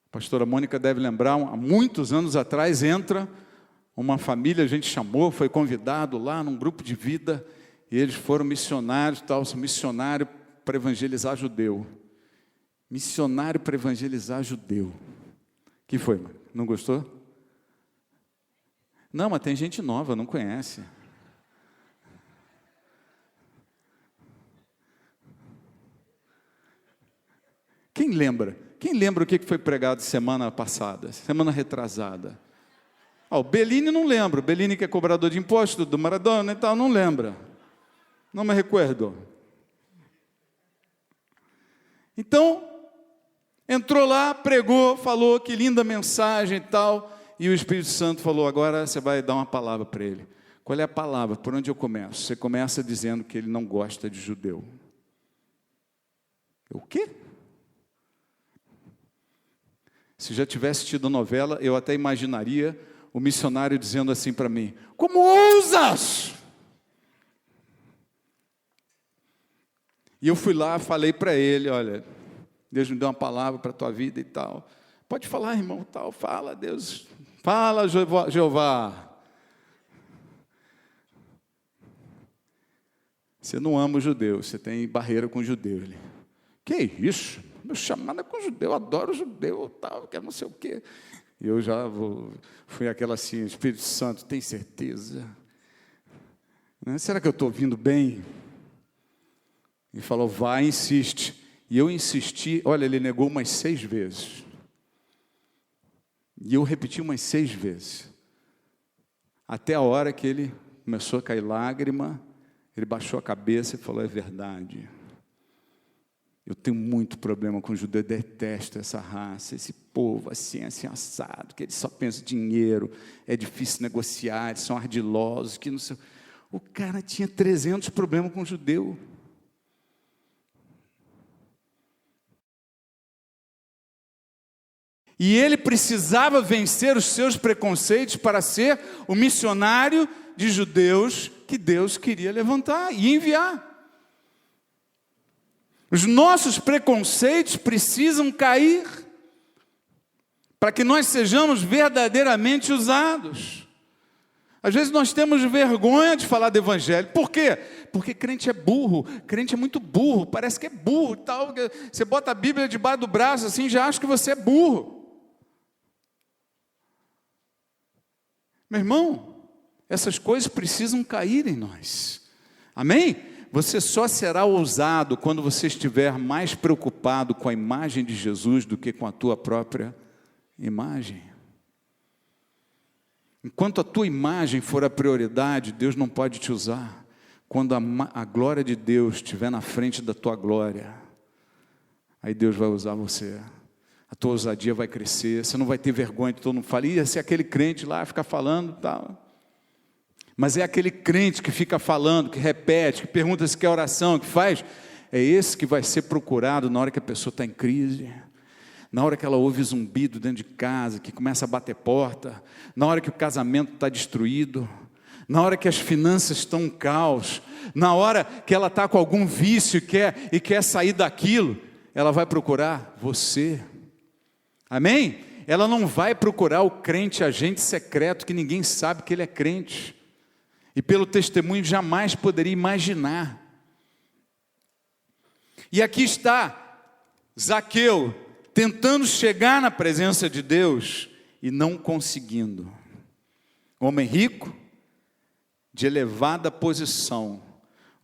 A pastora Mônica deve lembrar, há muitos anos atrás, entra uma família, a gente chamou, foi convidado lá num grupo de vida, e eles foram missionários, missionário para evangelizar judeu. Missionário para evangelizar judeu. Que foi, mano? Não gostou? Não, mas tem gente nova, não conhece. Quem lembra? Quem lembra o que foi pregado semana passada? Semana retrasada? O Bellini não lembra. O Bellini que é cobrador de imposto do Maradona e tal, não lembra. Não me recuerdo. Então, entrou lá, pregou, falou que linda mensagem e tal, e o Espírito Santo falou, agora você vai dar uma palavra para ele. Qual é a palavra? Por onde eu começo? Você começa dizendo que ele não gosta de judeu. O quê? Se já tivesse tido a novela, eu até imaginaria o missionário dizendo assim para mim, como ousas? E eu fui lá, falei para ele, olha, Deus me deu uma palavra para a tua vida e tal. Pode falar, irmão, tal, fala, Deus. Fala, Jeová. Você não ama o judeu, você tem barreira com o judeu. Ele, que isso? Meu chamado é com o judeu, eu adoro o judeu, tal, quero não sei o quê. E eu já fui aquela assim, Espírito Santo, tem certeza? Será que eu estou ouvindo bem? Ele falou, vai, insiste. E eu insisti, olha, ele negou umas 6 vezes. E eu repeti umas 6 vezes. Até a hora que ele começou a cair lágrima, ele baixou a cabeça e falou, é verdade. Eu tenho muito problema com o judeu, eu detesto essa raça, esse povo assim assado, que eles só pensam em dinheiro, é difícil negociar, eles são ardilosos, que não sei. O cara tinha 300 problemas com o judeu. E ele precisava vencer os seus preconceitos para ser o missionário de judeus que Deus queria levantar e enviar. Os nossos preconceitos precisam cair para que nós sejamos verdadeiramente usados. Às vezes nós temos vergonha de falar do evangelho. Por quê? Porque crente é burro, crente é muito burro, parece que é burro, tal. Você bota a Bíblia debaixo do braço assim, já acha que você é burro. Meu irmão, essas coisas precisam cair em nós. Amém? Você só será ousado quando você estiver mais preocupado com a imagem de Jesus do que com a tua própria imagem. Enquanto a tua imagem for a prioridade, Deus não pode te usar. Quando a glória de Deus estiver na frente da tua glória, aí Deus vai usar você. A tua ousadia vai crescer, você não vai ter vergonha de todo mundo falar, ia ser aquele crente lá, ficar falando e tal. Mas é aquele crente que fica falando, que repete, que pergunta se quer oração, que faz, é esse que vai ser procurado na hora que a pessoa está em crise, na hora que ela ouve zumbido dentro de casa, que começa a bater porta, na hora que o casamento está destruído, na hora que as finanças estão um caos, na hora que ela está com algum vício e quer sair daquilo, ela vai procurar você. Amém? Ela não vai procurar o crente agente secreto que ninguém sabe que ele é crente. E pelo testemunho jamais poderia imaginar. E aqui está Zaqueu tentando chegar na presença de Deus e não conseguindo. Homem rico, de elevada posição,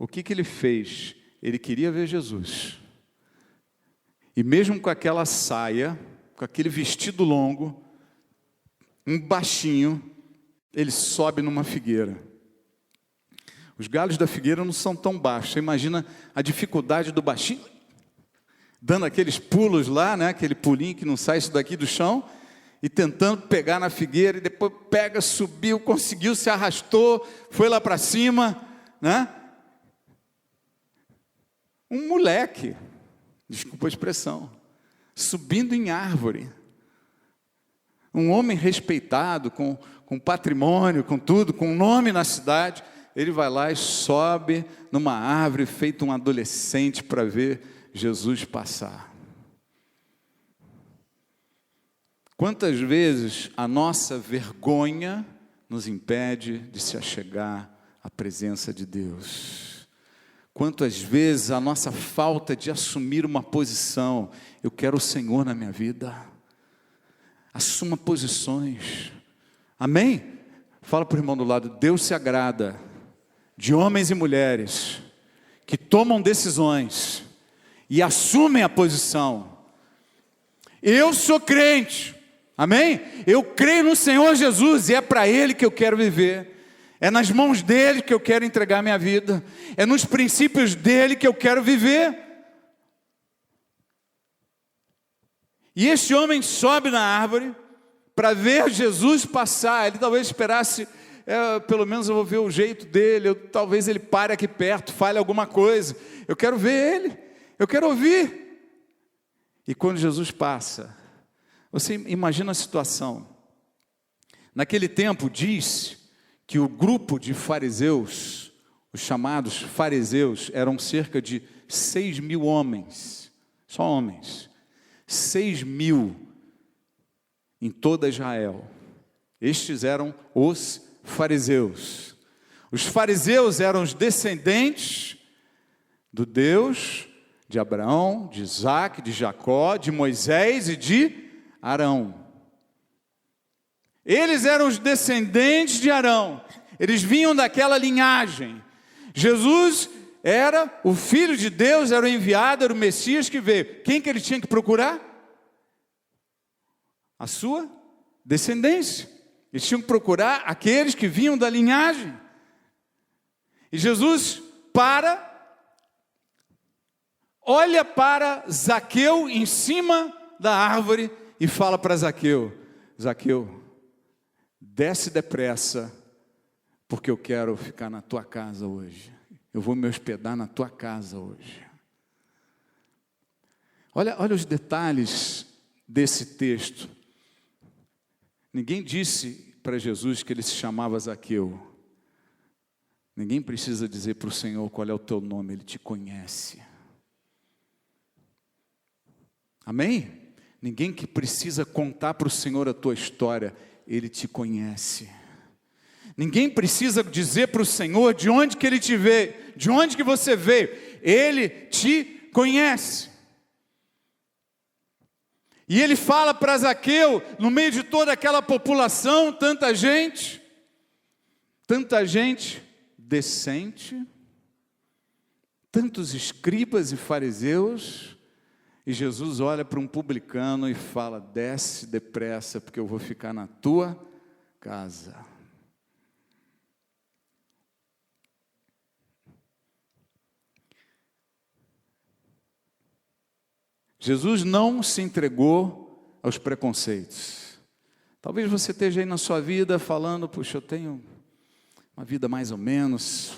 o que ele fez? Ele queria ver Jesus. E mesmo com aquela saia, com aquele vestido longo, um baixinho, ele sobe numa figueira. Os galhos da figueira não são tão baixos. Você imagina a dificuldade do baixinho, dando aqueles pulos lá, né? Aquele pulinho que não sai isso daqui do chão, e tentando pegar na figueira, e depois pega, subiu, conseguiu, se arrastou, foi lá para cima, né? Um moleque, desculpa a expressão, subindo em árvore. Um homem respeitado, com patrimônio, com tudo, com nome na cidade, ele vai lá e sobe numa árvore, feito um adolescente para ver Jesus passar. Quantas vezes a nossa vergonha nos impede de se achegar à presença de Deus? Quantas vezes a nossa falta de assumir uma posição, eu quero o Senhor na minha vida. Assuma posições. Amém? Fala para o irmão do lado, Deus se agrada de homens e mulheres que tomam decisões e assumem a posição. Eu sou crente, amém? Eu creio no Senhor Jesus e é para Ele que eu quero viver. É nas mãos dEle que eu quero entregar minha vida. É nos princípios dEle que eu quero viver. E este homem sobe na árvore para ver Jesus passar. Ele talvez esperasse, pelo menos eu vou ver o jeito dele, talvez ele pare aqui perto, fale alguma coisa. Eu quero ver ele, eu quero ouvir. E quando Jesus passa, você imagina a situação. Naquele tempo diz que o grupo de fariseus, os chamados fariseus, eram cerca de 6.000 homens, só homens, 6.000 em toda Israel. Estes eram os fariseus. Os fariseus eram os descendentes do Deus de Abraão, de Isaac, de Jacó, de Moisés e de Arão. Eles eram os descendentes de Arão, eles vinham daquela linhagem. Jesus era o Filho de Deus, era o enviado, era o Messias que veio. Quem que ele tinha que procurar? A sua descendência. Eles tinham que procurar aqueles que vinham da linhagem. E Jesus olha para Zaqueu em cima da árvore e fala para Zaqueu: Zaqueu, desce depressa, porque eu quero ficar na tua casa hoje. Eu vou me hospedar na tua casa hoje. Olha os detalhes desse texto. Ninguém disse para Jesus que ele se chamava Zaqueu. Ninguém precisa dizer para o Senhor qual é o teu nome, Ele te conhece. Amém? Ninguém que precisa contar para o Senhor a tua história, Ele te conhece. Ninguém precisa dizer para o Senhor de onde que Ele te veio, de onde que você veio, Ele te conhece. E Ele fala para Zaqueu, no meio de toda aquela população, tanta gente decente, tantos escribas e fariseus, e Jesus olha para um publicano e fala: desce depressa, porque eu vou ficar na tua casa. Jesus não se entregou aos preconceitos. Talvez você esteja aí na sua vida falando: puxa, eu tenho uma vida mais ou menos,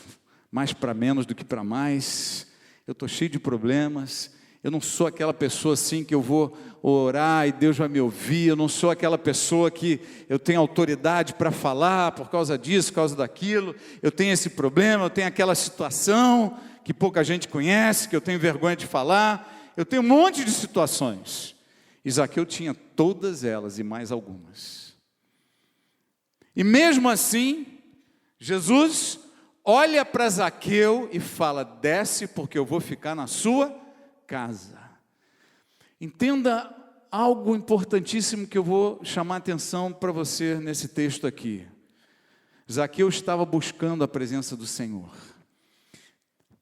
mais para menos do que para mais, eu estou cheio de problemas, eu não sou aquela pessoa assim que eu vou orar e Deus vai me ouvir, eu não sou aquela pessoa que eu tenho autoridade para falar por causa disso, por causa daquilo, eu tenho esse problema, eu tenho aquela situação que pouca gente conhece, que eu tenho vergonha de falar, eu tenho um monte de situações. E Zaqueu tinha todas elas e mais algumas. E mesmo assim, Jesus olha para Zaqueu e fala: desce, porque eu vou ficar na sua casa. Entenda algo importantíssimo que eu vou chamar a atenção para você nesse texto aqui. Zaqueu estava buscando a presença do Senhor.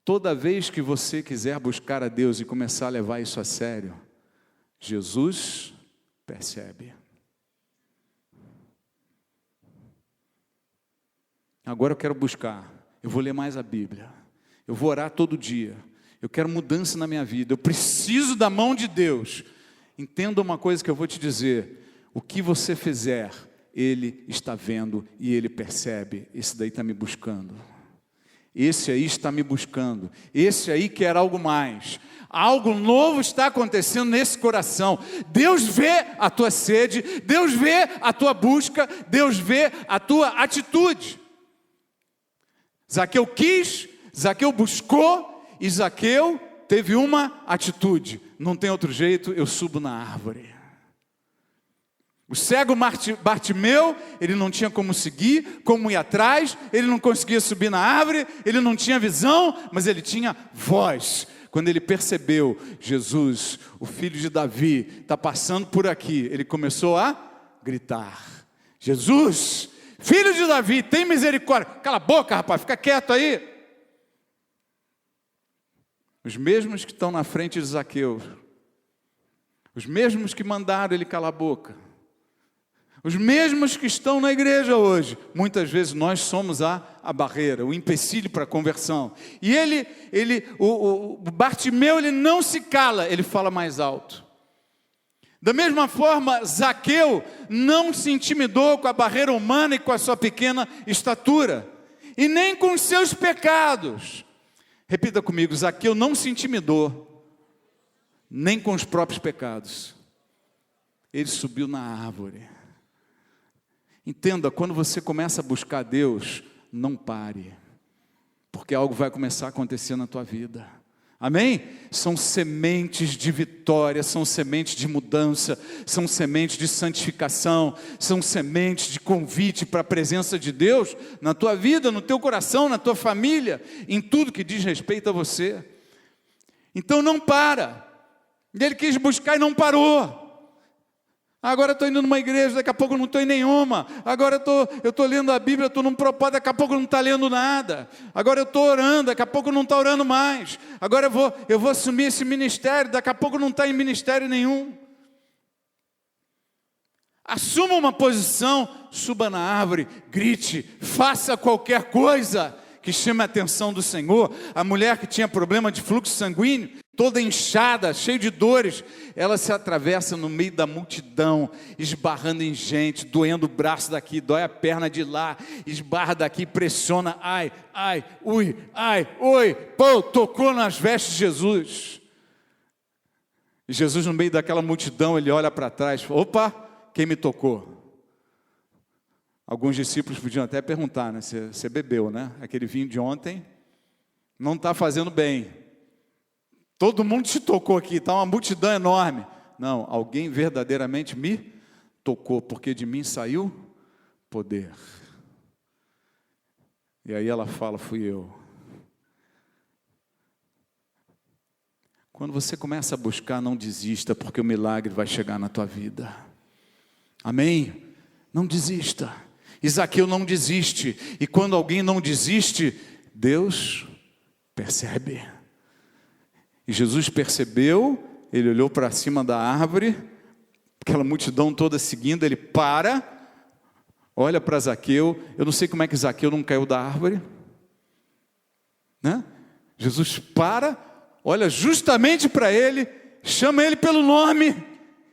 Toda vez que você quiser buscar a Deus e começar a levar isso a sério, Jesus percebe. Agora eu quero buscar, eu vou ler mais a Bíblia, eu vou orar todo dia, eu quero mudança na minha vida, eu preciso da mão de Deus. Entenda uma coisa que eu vou te dizer: o que você fizer, Ele está vendo e Ele percebe. Esse daí está me buscando, esse aí está me buscando, esse aí quer algo mais. Algo novo está acontecendo nesse coração. Deus vê a tua sede, Deus vê a tua busca, Deus vê a tua atitude. Zaqueu quis, Zaqueu buscou e Zaqueu teve uma atitude: não tem outro jeito, eu subo na árvore. O cego Bartimeu, ele não tinha como seguir, como ir atrás, ele não conseguia subir na árvore, ele não tinha visão, mas ele tinha voz. Quando ele percebeu, Jesus, o filho de Davi, está passando por aqui, ele começou a gritar: Jesus, filho de Davi, tem misericórdia. Cala a boca, rapaz, fica quieto aí. Os mesmos que estão na frente de Zaqueu, os mesmos que mandaram ele calar a boca, os mesmos que estão na igreja hoje, muitas vezes nós somos a barreira, o empecilho para a conversão. E o Bartimeu, ele não se cala, ele fala mais alto. Da mesma forma, Zaqueu não se intimidou com a barreira humana e com a sua pequena estatura, e nem com os seus pecados. Repita comigo: Zaqueu não se intimidou, nem com os próprios pecados. Ele subiu na árvore. Entenda, quando você começa a buscar Deus, não pare, porque algo vai começar a acontecer na tua vida. Amém? São sementes de vitória, são sementes de mudança, são sementes de santificação, são sementes de convite para a presença de Deus na tua vida, no teu coração, na tua família, em tudo que diz respeito a você. Então não para. Ele quis buscar e não parou. Agora eu estou indo numa igreja, daqui a pouco eu não estou em nenhuma. Agora eu estou lendo a Bíblia, estou num propósito, daqui a pouco eu não estou lendo nada. Agora eu estou orando, daqui a pouco eu não estou orando mais. Agora eu vou assumir esse ministério, daqui a pouco não está em ministério nenhum. Assuma uma posição, suba na árvore, grite, faça qualquer coisa que chame a atenção do Senhor. A mulher que tinha problema de fluxo sanguíneo, toda inchada, cheia de dores, ela se atravessa no meio da multidão, esbarrando em gente, doendo o braço daqui, dói a perna de lá, esbarra daqui, pressiona, ai, ui, pô, tocou nas vestes de Jesus. E Jesus, no meio daquela multidão, ele olha para trás, opa, quem me tocou? Alguns discípulos podiam até perguntar, né? Você bebeu, né? Aquele vinho de ontem não está fazendo bem. Todo mundo te tocou aqui, está uma multidão enorme. Não, alguém verdadeiramente me tocou, porque de mim saiu poder. E aí ela fala: fui eu. Quando você começa a buscar, não desista, porque o milagre vai chegar na tua vida. Amém? Não desista. Zaqueu não desiste. E quando alguém não desiste, Deus percebe. E Jesus percebeu, ele olhou para cima da árvore, aquela multidão toda seguindo, ele para, olha para Zaqueu. Eu não sei como é que Zaqueu não caiu da árvore, né? Jesus para, olha justamente para ele, chama ele pelo nome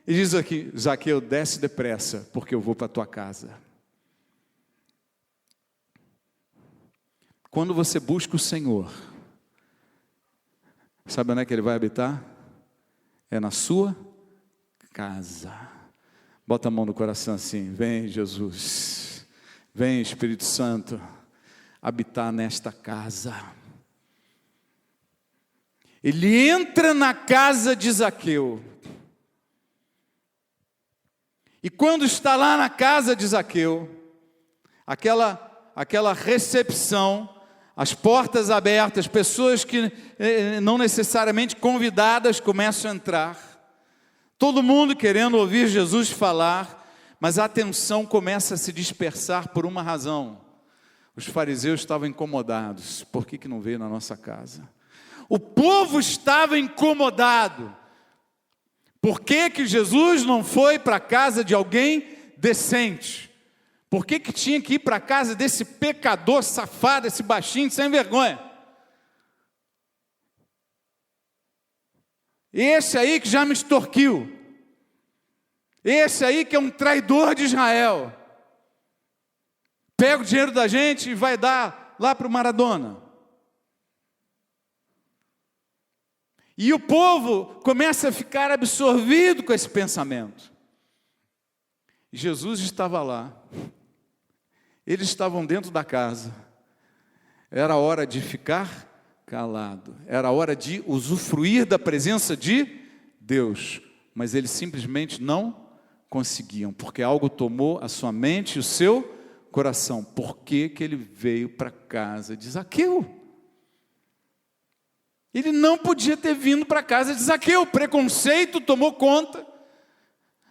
e diz aqui: Zaqueu, desce depressa, porque eu vou para a tua casa. Quando você busca o Senhor, sabe onde é que Ele vai habitar? É na sua casa. Bota a mão no coração assim: vem Jesus, vem Espírito Santo, habitar nesta casa. Ele entra na casa de Zaqueu. E quando está lá na casa de Zaqueu, aquela recepção, as portas abertas, pessoas que não necessariamente convidadas começam a entrar. Todo mundo querendo ouvir Jesus falar, mas a atenção começa a se dispersar por uma razão. Os fariseus estavam incomodados. Por que não veio na nossa casa? O povo estava incomodado. Por que que Jesus não foi para a casa de alguém decente? Por que que tinha que ir para a casa desse pecador safado, esse baixinho sem vergonha? Esse aí que já me extorquiu. Esse aí que é um traidor de Israel. Pega o dinheiro da gente e vai dar lá para o Maradona. E o povo começa a ficar absorvido com esse pensamento. Jesus estava lá. Eles estavam dentro da casa. Era hora de ficar calado. Era hora de usufruir da presença de Deus. Mas eles simplesmente não conseguiam, porque algo tomou a sua mente e o seu coração. Por que que ele veio para a casa de Zaqueu? Ele não podia ter vindo para a casa de Zaqueu. O preconceito tomou conta,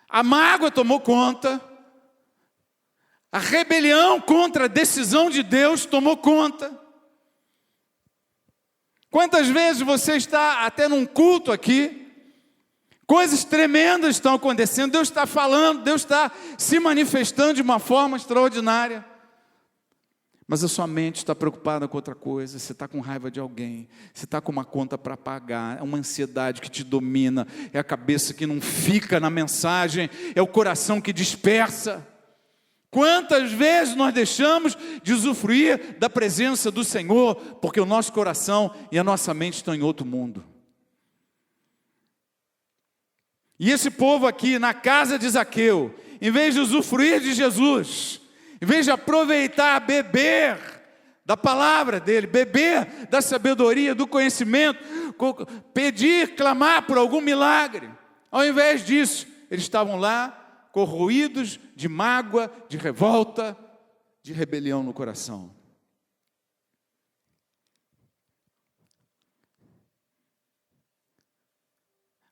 a mágoa tomou conta, a rebelião contra a decisão de Deus tomou conta. Quantas vezes você está até num culto aqui, coisas tremendas estão acontecendo, Deus está falando, Deus está se manifestando de uma forma extraordinária, mas a sua mente está preocupada com outra coisa, você está com raiva de alguém, você está com uma conta para pagar, é uma ansiedade que te domina, é a cabeça que não fica na mensagem, é o coração que dispersa. Quantas vezes nós deixamos de usufruir da presença do Senhor, porque o nosso coração e a nossa mente estão em outro mundo. E esse povo aqui, na casa de Zaqueu, em vez de usufruir de Jesus, em vez de aproveitar, beber da palavra dele, beber da sabedoria, do conhecimento, pedir, clamar por algum milagre, ao invés disso, eles estavam lá, corroídos de mágoa, de revolta, de rebelião no coração.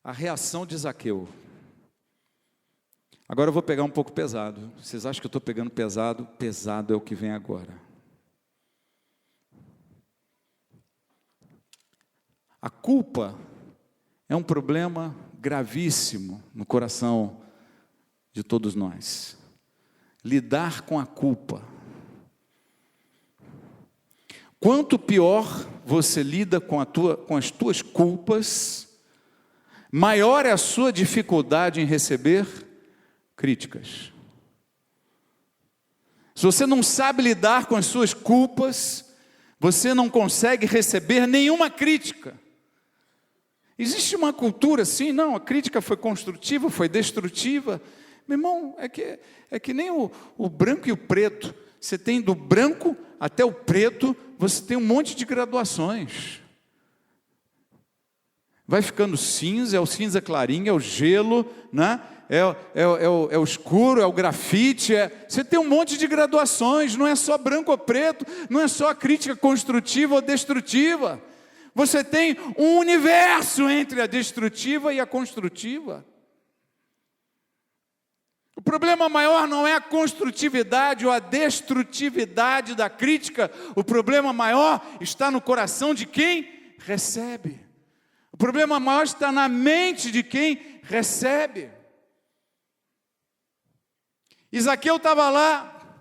A reação de Zaqueu. Agora eu vou pegar um pouco pesado. Vocês acham que eu estou pegando pesado? Pesado é o que vem agora. A culpa é um problema gravíssimo no coração de todos nós. Lidar com a culpa. Quanto pior você lida com as tuas culpas, maior é a sua dificuldade em receber críticas. Se você não sabe lidar com as suas culpas, você não consegue receber nenhuma crítica. Existe uma cultura assim, não, a crítica foi construtiva, foi destrutiva. Meu irmão, é que nem o branco e o preto. Você tem do branco até o preto, você tem um monte de graduações. Vai ficando cinza, é o cinza clarinho, é o gelo, né? é o escuro, é o grafite. Você tem um monte de graduações, não é só branco ou preto, não é só a crítica construtiva ou destrutiva. Você tem um universo entre a destrutiva e a construtiva. O problema maior não é a construtividade ou a destrutividade da crítica, o problema maior está no coração de quem recebe. O problema maior está na mente de quem recebe. Zaqueu estava lá,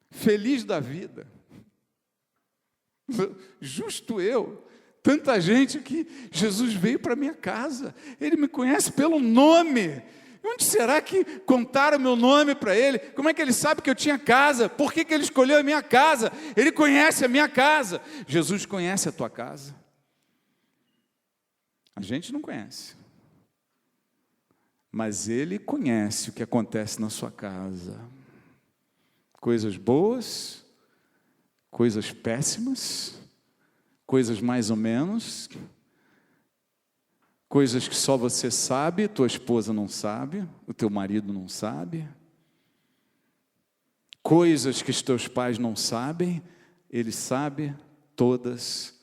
feliz da vida. Justo eu, tanta gente aqui, Jesus veio para minha casa, Ele me conhece pelo nome. Onde será que contaram meu nome para ele? Como é que ele sabe que eu tinha casa? Por que que ele escolheu a minha casa? Ele conhece a minha casa. Jesus conhece a tua casa. A gente não conhece. Mas Ele conhece o que acontece na sua casa. Coisas boas, coisas péssimas, coisas mais ou menos, coisas que só você sabe, tua esposa não sabe, o teu marido não sabe, coisas que os teus pais não sabem, Ele sabe todas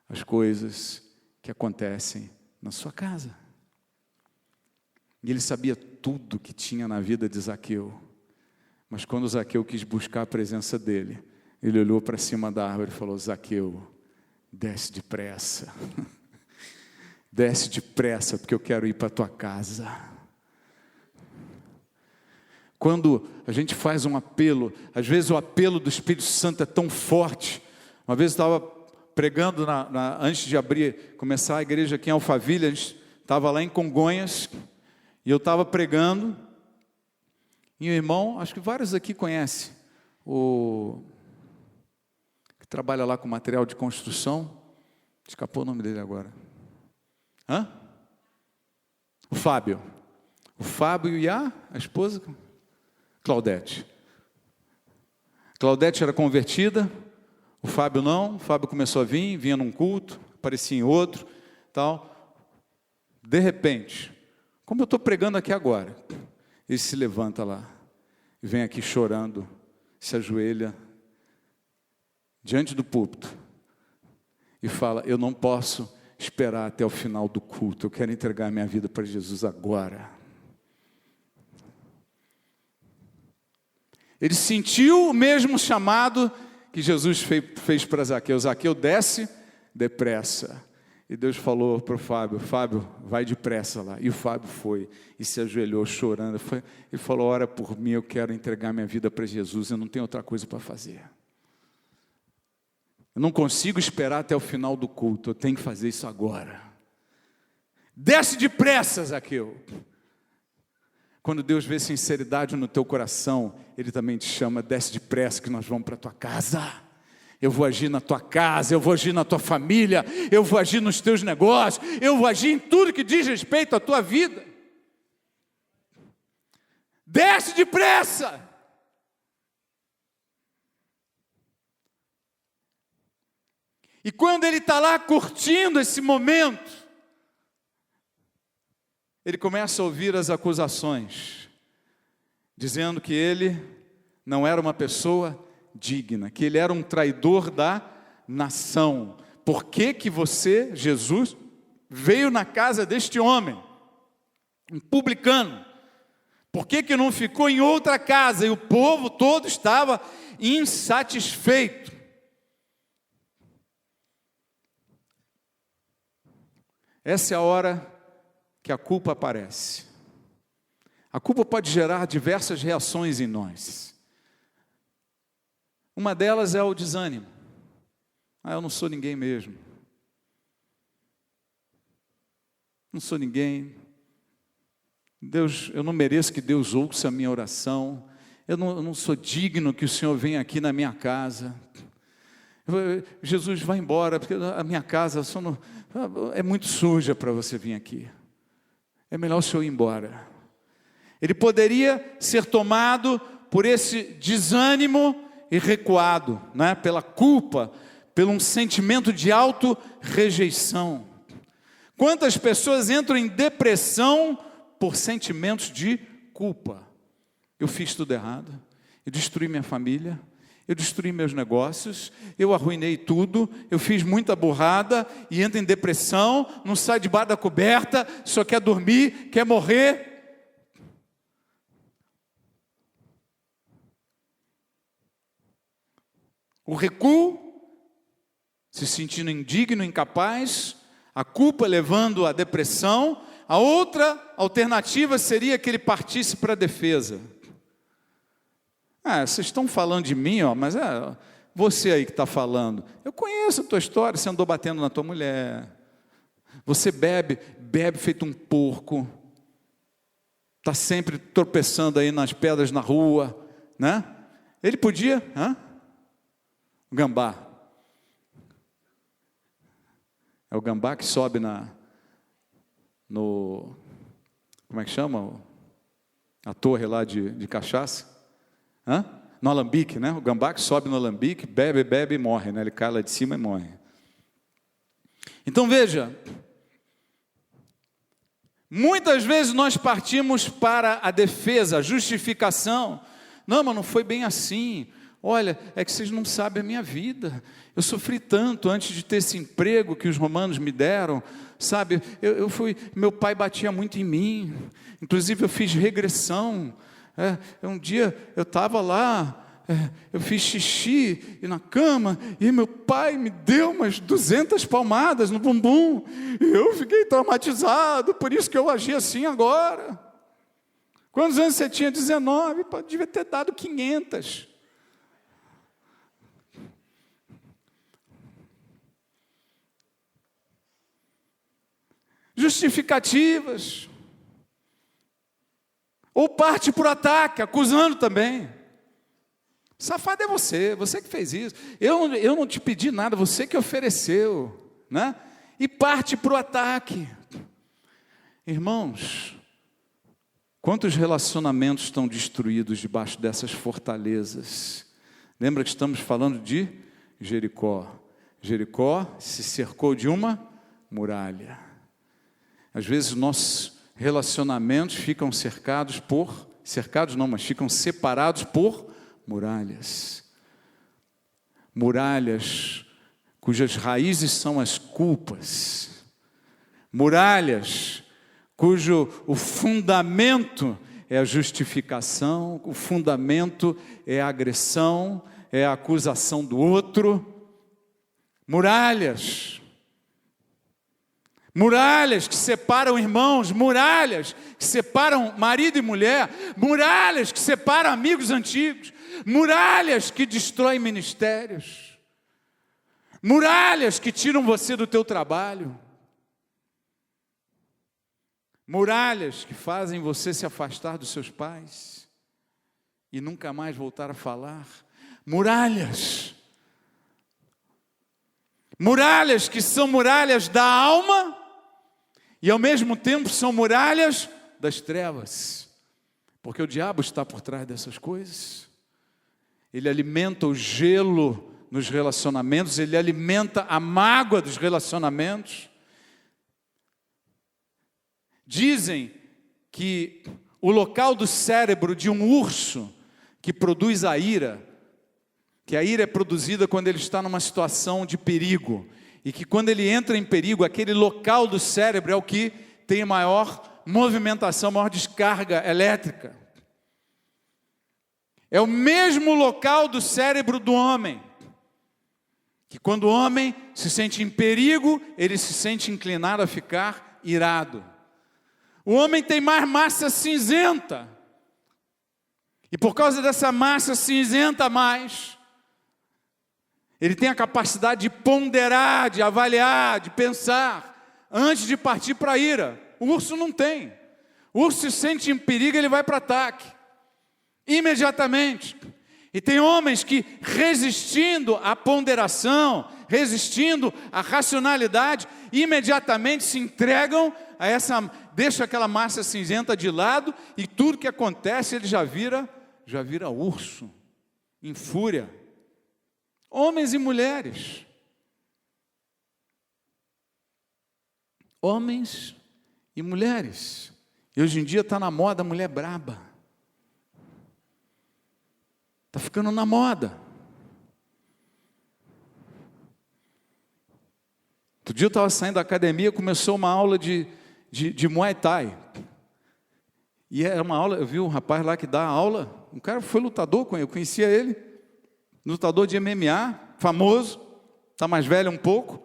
as coisas que acontecem na sua casa. E Ele sabia tudo que tinha na vida de Zaqueu. Mas quando Zaqueu quis buscar a presença dele, ele olhou para cima da árvore e falou: Zaqueu, desce depressa. Desce depressa, porque eu quero ir para a tua casa. Quando a gente faz um apelo, às vezes o apelo do Espírito Santo é tão forte. Uma vez eu estava pregando, antes de começar a igreja aqui em Alphaville, a gente estava lá em Congonhas, e eu estava pregando, e o irmão, acho que vários aqui conhecem, que trabalha lá com material de construção, escapou o nome dele agora. O Fábio e a esposa, Claudete. Claudete era convertida, o Fábio não. O Fábio começou a vinha num culto, aparecia em outro, tal. De repente, como eu estou pregando aqui agora, ele se levanta lá, e vem aqui chorando, se ajoelha diante do púlpito e fala: eu não posso esperar até o final do culto, eu quero entregar minha vida para Jesus agora. Ele sentiu o mesmo chamado que Jesus fez para Zaqueu. Zaqueu, desce depressa. E Deus falou para o Fábio: Fábio, vai depressa lá. E o Fábio foi e se ajoelhou chorando. Ele falou: ora por mim, eu quero entregar minha vida para Jesus, eu não tenho outra coisa para fazer. Eu não consigo esperar até o final do culto, eu tenho que fazer isso agora. Desce depressa, Zaqueu. Quando Deus vê sinceridade no teu coração, Ele também te chama: desce depressa que nós vamos para a tua casa. Eu vou agir na tua casa, eu vou agir na tua família, eu vou agir nos teus negócios, eu vou agir em tudo que diz respeito à tua vida. Desce depressa. E quando ele está lá curtindo esse momento, ele começa a ouvir as acusações, dizendo que ele não era uma pessoa digna, que ele era um traidor da nação. Por que que você, Jesus, veio na casa deste homem, um publicano? Por que que não ficou em outra casa? E o povo todo estava insatisfeito. Essa é a hora que a culpa aparece. A culpa pode gerar diversas reações em nós. Uma delas é o desânimo. Eu não sou ninguém mesmo. Não sou ninguém. Deus, eu não mereço que Deus ouça a minha oração. Eu não sou digno que o Senhor venha aqui na minha casa. Jesus, vai embora, porque a minha casa é muito suja para você vir aqui. É melhor o Senhor ir embora. Ele poderia ser tomado por esse desânimo e recuado, né? Pela culpa, por um sentimento de auto-rejeição. Quantas pessoas entram em depressão por sentimentos de culpa? Eu fiz tudo errado, eu destruí minha família, eu destruí meus negócios, eu arruinei tudo, eu fiz muita burrada e entra em depressão, não sai debaixo da coberta, só quer dormir, quer morrer. O recuo, se sentindo indigno, incapaz, a culpa levando à depressão. A outra alternativa seria que ele partisse para a defesa. Vocês estão falando de mim, mas você aí que está falando. Eu conheço a tua história, você andou batendo na tua mulher. Você bebe feito um porco. Está sempre tropeçando aí nas pedras na rua, né? Ele podia, o gambá. É o gambá que sobe como é que chama? A torre lá de cachaça. No alambique, né? O gambá que sobe no alambique, bebe e morre, né? Ele cai lá de cima e morre. Então veja, muitas vezes nós partimos para a defesa, a justificação. Não, mas não foi bem assim. Olha, é que vocês não sabem a minha vida. Eu sofri tanto antes de ter esse emprego que os romanos me deram, sabe? Meu pai batia muito em mim. Inclusive eu fiz regressão. Um dia eu estava lá eu fiz xixi na cama e meu pai me deu umas 200 palmadas no bumbum. Eu fiquei traumatizado, por isso que eu agi assim agora. Quantos anos você tinha? 19, devia ter dado 500. Justificativas. Ou parte para o ataque, acusando também. Safado é você que fez isso. Eu não te pedi nada, você que ofereceu, né? E parte para o ataque. Irmãos, quantos relacionamentos estão destruídos debaixo dessas fortalezas? Lembra que estamos falando de Jericó. Jericó se cercou de uma muralha. Às vezes nossos relacionamentos ficam ficam separados por muralhas. Muralhas cujas raízes são as culpas. Muralhas o fundamento é a justificação, o fundamento é a agressão, é a acusação do outro. Muralhas que separam irmãos, muralhas que separam marido e mulher, muralhas que separam amigos antigos, muralhas que destroem ministérios, muralhas que tiram você do teu trabalho, muralhas que fazem você se afastar dos seus pais e nunca mais voltar a falar, muralhas que são muralhas da alma e ao mesmo tempo são muralhas das trevas, porque o diabo está por trás dessas coisas. Ele alimenta o gelo nos relacionamentos, ele alimenta a mágoa dos relacionamentos. Dizem que o local do cérebro de um urso que produz a ira, que a ira é produzida quando ele está numa situação de perigo, e que quando ele entra em perigo, aquele local do cérebro é o que tem maior movimentação, maior descarga elétrica. É o mesmo local do cérebro do homem, que quando o homem se sente em perigo, ele se sente inclinado a ficar irado. O homem tem mais massa cinzenta, e por causa dessa massa cinzenta a mais, ele tem a capacidade de ponderar, de avaliar, de pensar, antes de partir para a ira. O urso não tem. O urso se sente em perigo, ele vai para o ataque, imediatamente. E tem homens que, resistindo à ponderação, resistindo à racionalidade, imediatamente se entregam a deixa aquela massa cinzenta de lado, e tudo que acontece ele já vira urso, em fúria. Homens e mulheres. Homens e mulheres. E hoje em dia está na moda a mulher braba. Está ficando na moda. Outro dia eu estava saindo da academia, começou uma aula de Muay Thai. E era uma aula, eu vi um rapaz lá que dá aula, um cara foi lutador, eu conhecia ele. Lutador de MMA, famoso, está mais velho um pouco,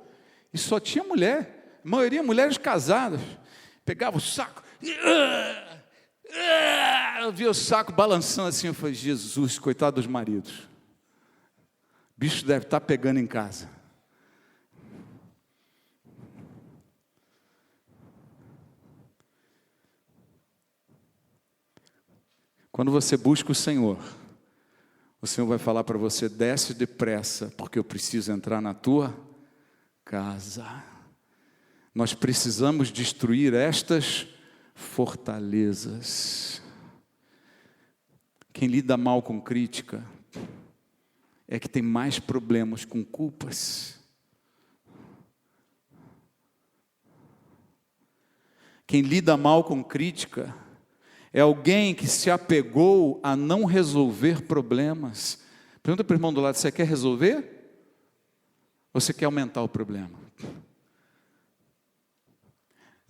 e só tinha mulher, a maioria mulheres casadas, pegava o saco, eu via o saco balançando assim, eu falei, Jesus, coitado dos maridos, o bicho deve estar pegando em casa. Quando você busca o Senhor vai falar para você, desce depressa, porque eu preciso entrar na tua casa. Nós precisamos destruir estas fortalezas. Quem lida mal com crítica é que tem mais problemas com culpas. Quem lida mal com crítica é alguém que se apegou a não resolver problemas. Pergunta para o irmão do lado, você quer resolver? Ou você quer aumentar o problema?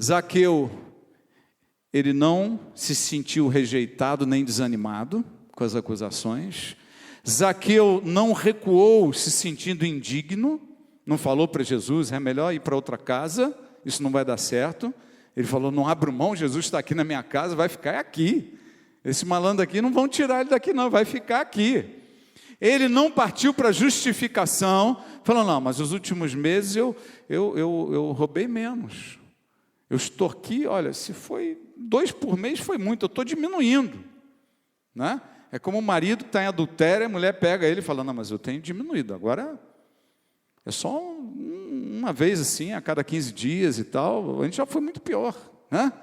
Zaqueu, ele não se sentiu rejeitado nem desanimado com as acusações. Zaqueu não recuou se sentindo indigno, não falou para Jesus, é melhor ir para outra casa, isso não vai dar certo. Ele falou, não abro mão, Jesus está aqui na minha casa, vai ficar aqui. Esse malandro aqui não vão tirar ele daqui não, vai ficar aqui. Ele não partiu para justificação, falou, não, mas os últimos meses eu roubei menos. Eu extorqui, olha, se foi 2 por mês foi muito, eu estou diminuindo. Né? É como o marido que está em adultério, a mulher pega ele e fala, não, mas eu tenho diminuído, agora é só uma vez assim, a cada 15 dias e tal, a gente já foi muito pior. Né?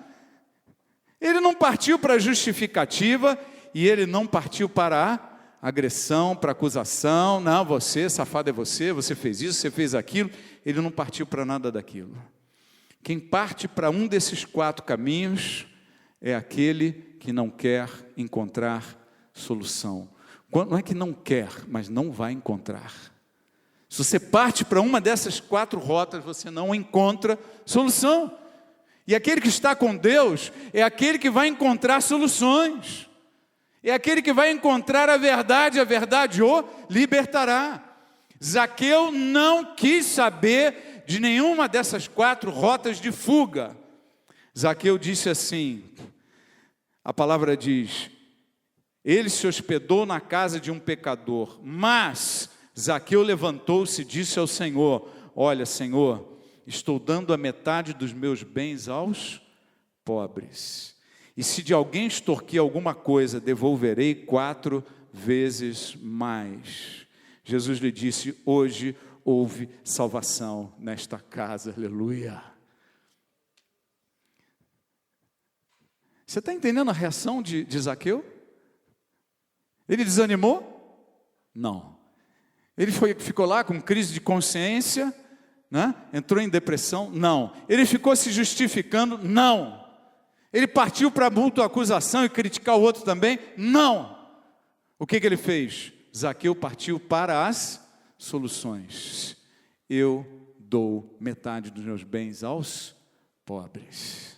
Ele não partiu para a justificativa e ele não partiu para a agressão, para a acusação, não, você, safado é você fez isso, você fez aquilo. Ele não partiu para nada daquilo. Quem parte para um desses 4 caminhos é aquele que não quer encontrar solução. Não é que não quer, mas não vai encontrar. Se você parte para uma dessas 4 rotas, você não encontra solução. E aquele que está com Deus é aquele que vai encontrar soluções. É aquele que vai encontrar a verdade o libertará. Zaqueu não quis saber de nenhuma dessas 4 rotas de fuga. Zaqueu disse assim, a palavra diz, ele se hospedou na casa de um pecador, mas Zaqueu levantou-se e disse ao Senhor, olha, Senhor, estou dando a metade dos meus bens aos pobres. E se de alguém extorquir alguma coisa, devolverei 4 vezes mais. Jesus lhe disse, hoje houve salvação nesta casa, aleluia. Você está entendendo a reação de Zaqueu? Ele desanimou? Não. Ele ficou lá com crise de consciência, né? Entrou em depressão? Não. Ele ficou se justificando? Não. Ele partiu para a mútua acusação e criticar o outro também? Não. O que ele fez? Zaqueu partiu para as soluções. Eu dou metade dos meus bens aos pobres.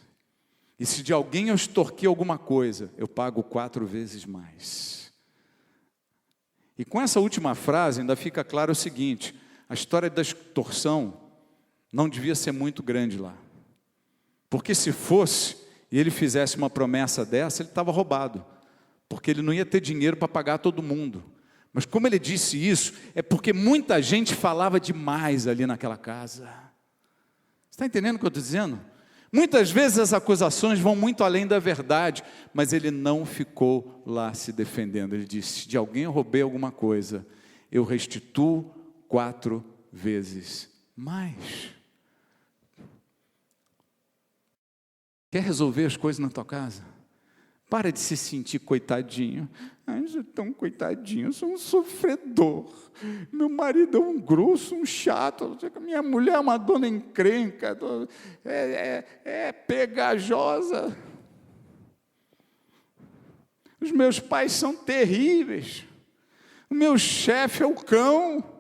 E se de alguém eu extorquir alguma coisa, eu pago 4 vezes mais. E com essa última frase ainda fica claro o seguinte, a história da extorsão não devia ser muito grande lá. Porque se fosse, e ele fizesse uma promessa dessa, ele estava roubado. Porque ele não ia ter dinheiro para pagar todo mundo. Mas como ele disse isso, é porque muita gente falava demais ali naquela casa. Você está entendendo o que eu estou dizendo? Muitas vezes as acusações vão muito além da verdade, mas ele não ficou lá se defendendo. Ele disse, se de alguém eu roubei alguma coisa, eu restituo 4 vezes mais. Quer resolver as coisas na tua casa? Para de se sentir coitadinho. Ai, eu sou tão coitadinho, eu sou um sofredor. Meu marido é um grosso, um chato. Minha mulher é uma dona encrenca, é pegajosa. Os meus pais são terríveis. O meu chefe é o cão.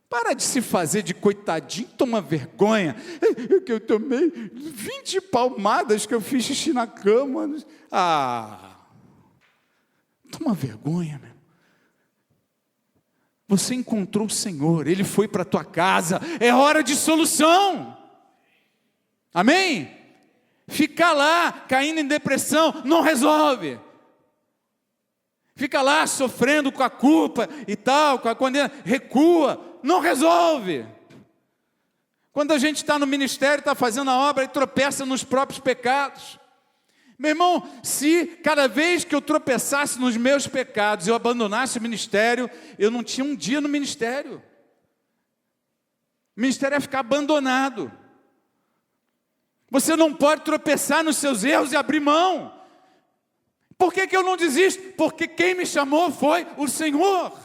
Para de se fazer de coitadinho, toma vergonha. Eu tomei 20 palmadas que eu fiz xixi na cama. Toma vergonha, meu. Você encontrou o Senhor, Ele foi para a tua casa, é hora de solução. Amém? Ficar lá, caindo em depressão, não resolve. Fica lá sofrendo com a culpa e tal, com a condena, recua. Não resolve. Quando a gente está no ministério, está fazendo a obra e tropeça nos próprios pecados. Meu irmão, se cada vez que eu tropeçasse nos meus pecados, eu abandonasse o ministério, eu não tinha um dia no ministério. O ministério ia ficar abandonado. Você não pode tropeçar nos seus erros e abrir mão. Por que eu não desisto? Porque quem me chamou foi o Senhor.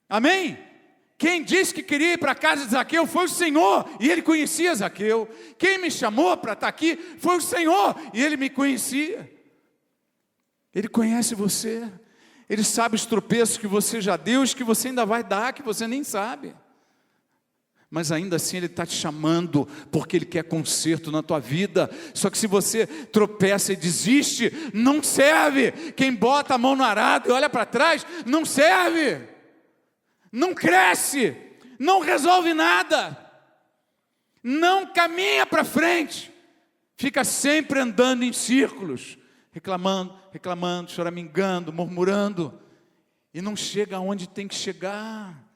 Amém? Quem disse que queria ir para a casa de Zaqueu foi o Senhor, e ele conhecia Zaqueu. Quem me chamou para estar aqui foi o Senhor, e ele me conhecia. Ele conhece você, ele sabe os tropeços que você já deu, os que você ainda vai dar, que você nem sabe. Mas ainda assim Ele está te chamando, porque Ele quer conserto na tua vida. Só que se você tropeça e desiste, não serve. Quem bota a mão no arado e olha para trás, não serve. Não cresce, não resolve nada, não caminha para frente. Fica sempre andando em círculos, reclamando, choramingando, murmurando. E não chega aonde tem que chegar.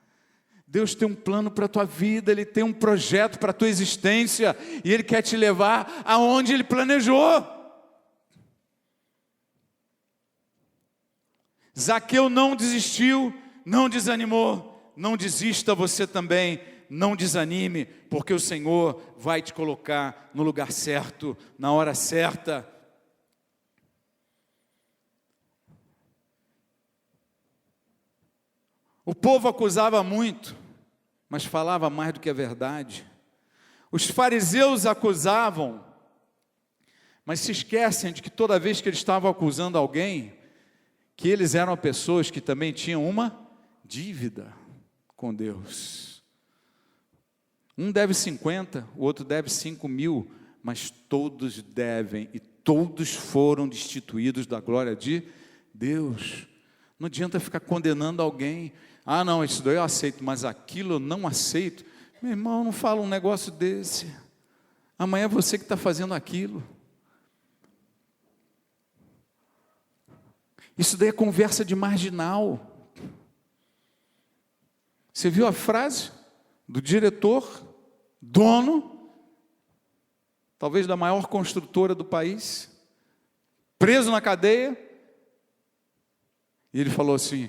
Deus tem um plano para a tua vida, Ele tem um projeto para a tua existência, e Ele quer te levar aonde Ele planejou. Zaqueu não desistiu, não desanimou. Não desista você também, não desanime, porque o Senhor vai te colocar no lugar certo, na hora certa. O povo acusava muito, mas falava mais do que a verdade. Os fariseus acusavam, mas se esquecem de que toda vez que eles estavam acusando alguém, que eles eram pessoas que também tinham uma dívida com Deus. Um deve 50, o outro deve 5.000, mas todos devem, e todos foram destituídos da glória de Deus. Não adianta ficar condenando alguém. Ah, não, isso daí eu aceito, mas aquilo eu não aceito. Meu irmão, não fala um negócio desse. Amanhã é você que está fazendo aquilo. Isso daí é conversa de marginal. Você viu a frase do diretor, dono, talvez da maior construtora do país, preso na cadeia, e ele falou assim,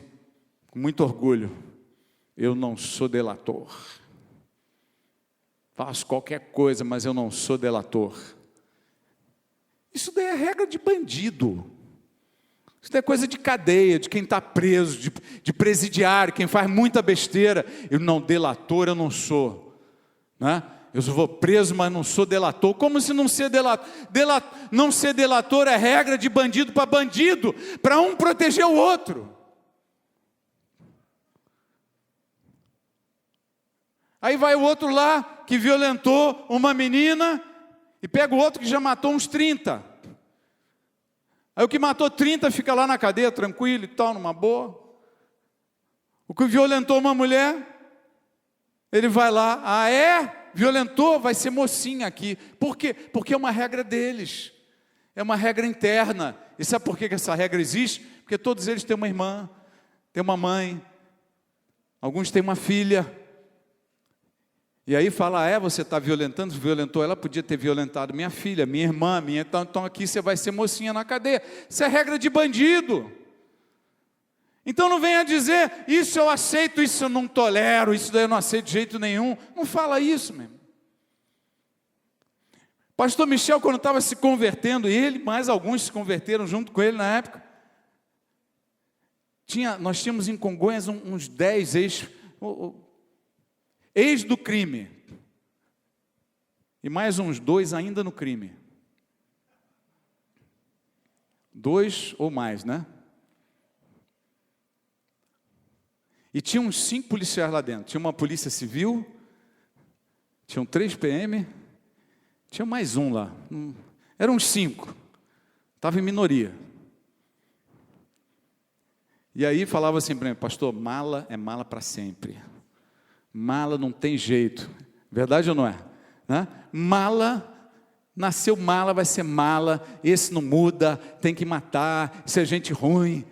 com muito orgulho: eu não sou delator. Faço qualquer coisa, mas eu não sou delator. Isso daí é regra de bandido. Isso daí é coisa de cadeia, de quem está preso, de presidiário, quem faz muita besteira. Eu não, delator eu não sou, né? Eu vou preso, mas não sou delator. Como se não ser delator? Não ser delator é regra de bandido, para um proteger o outro. Aí vai o outro lá, que violentou uma menina, e pega o outro que já matou uns 30. Aí o que matou 30 fica lá na cadeia, tranquilo e tal, numa boa. O que violentou uma mulher, ele vai lá, ah é? Violentou? Vai ser mocinha aqui. Por quê? Porque é uma regra deles. É uma regra interna. E sabe por que essa regra existe? Porque todos eles têm uma irmã, têm uma mãe, alguns têm uma filha. E aí fala, você está violentando, violentou ela, podia ter violentado minha filha, minha irmã, então aqui você vai ser mocinha na cadeia. Isso é regra de bandido. Então não venha dizer, isso eu aceito, isso eu não tolero, isso daí eu não aceito de jeito nenhum. Não fala isso, meu irmão. Pastor Michel, quando estava se convertendo, ele, mais alguns se converteram junto com ele na época. Nós tínhamos em Congonhas uns 10 ex do crime, e mais uns 2 ainda no crime, 2 ou mais, né? E tinha uns 5 policiais lá dentro, tinha uma polícia civil, tinham 3 PM, tinha mais um lá, eram uns 5, estava em minoria. E aí falava assim para mim, pastor, mala é mala para sempre. Mala não tem jeito, verdade ou não é? Né? Mala, nasceu mala, vai ser mala, esse não muda, tem que matar, isso é gente ruim.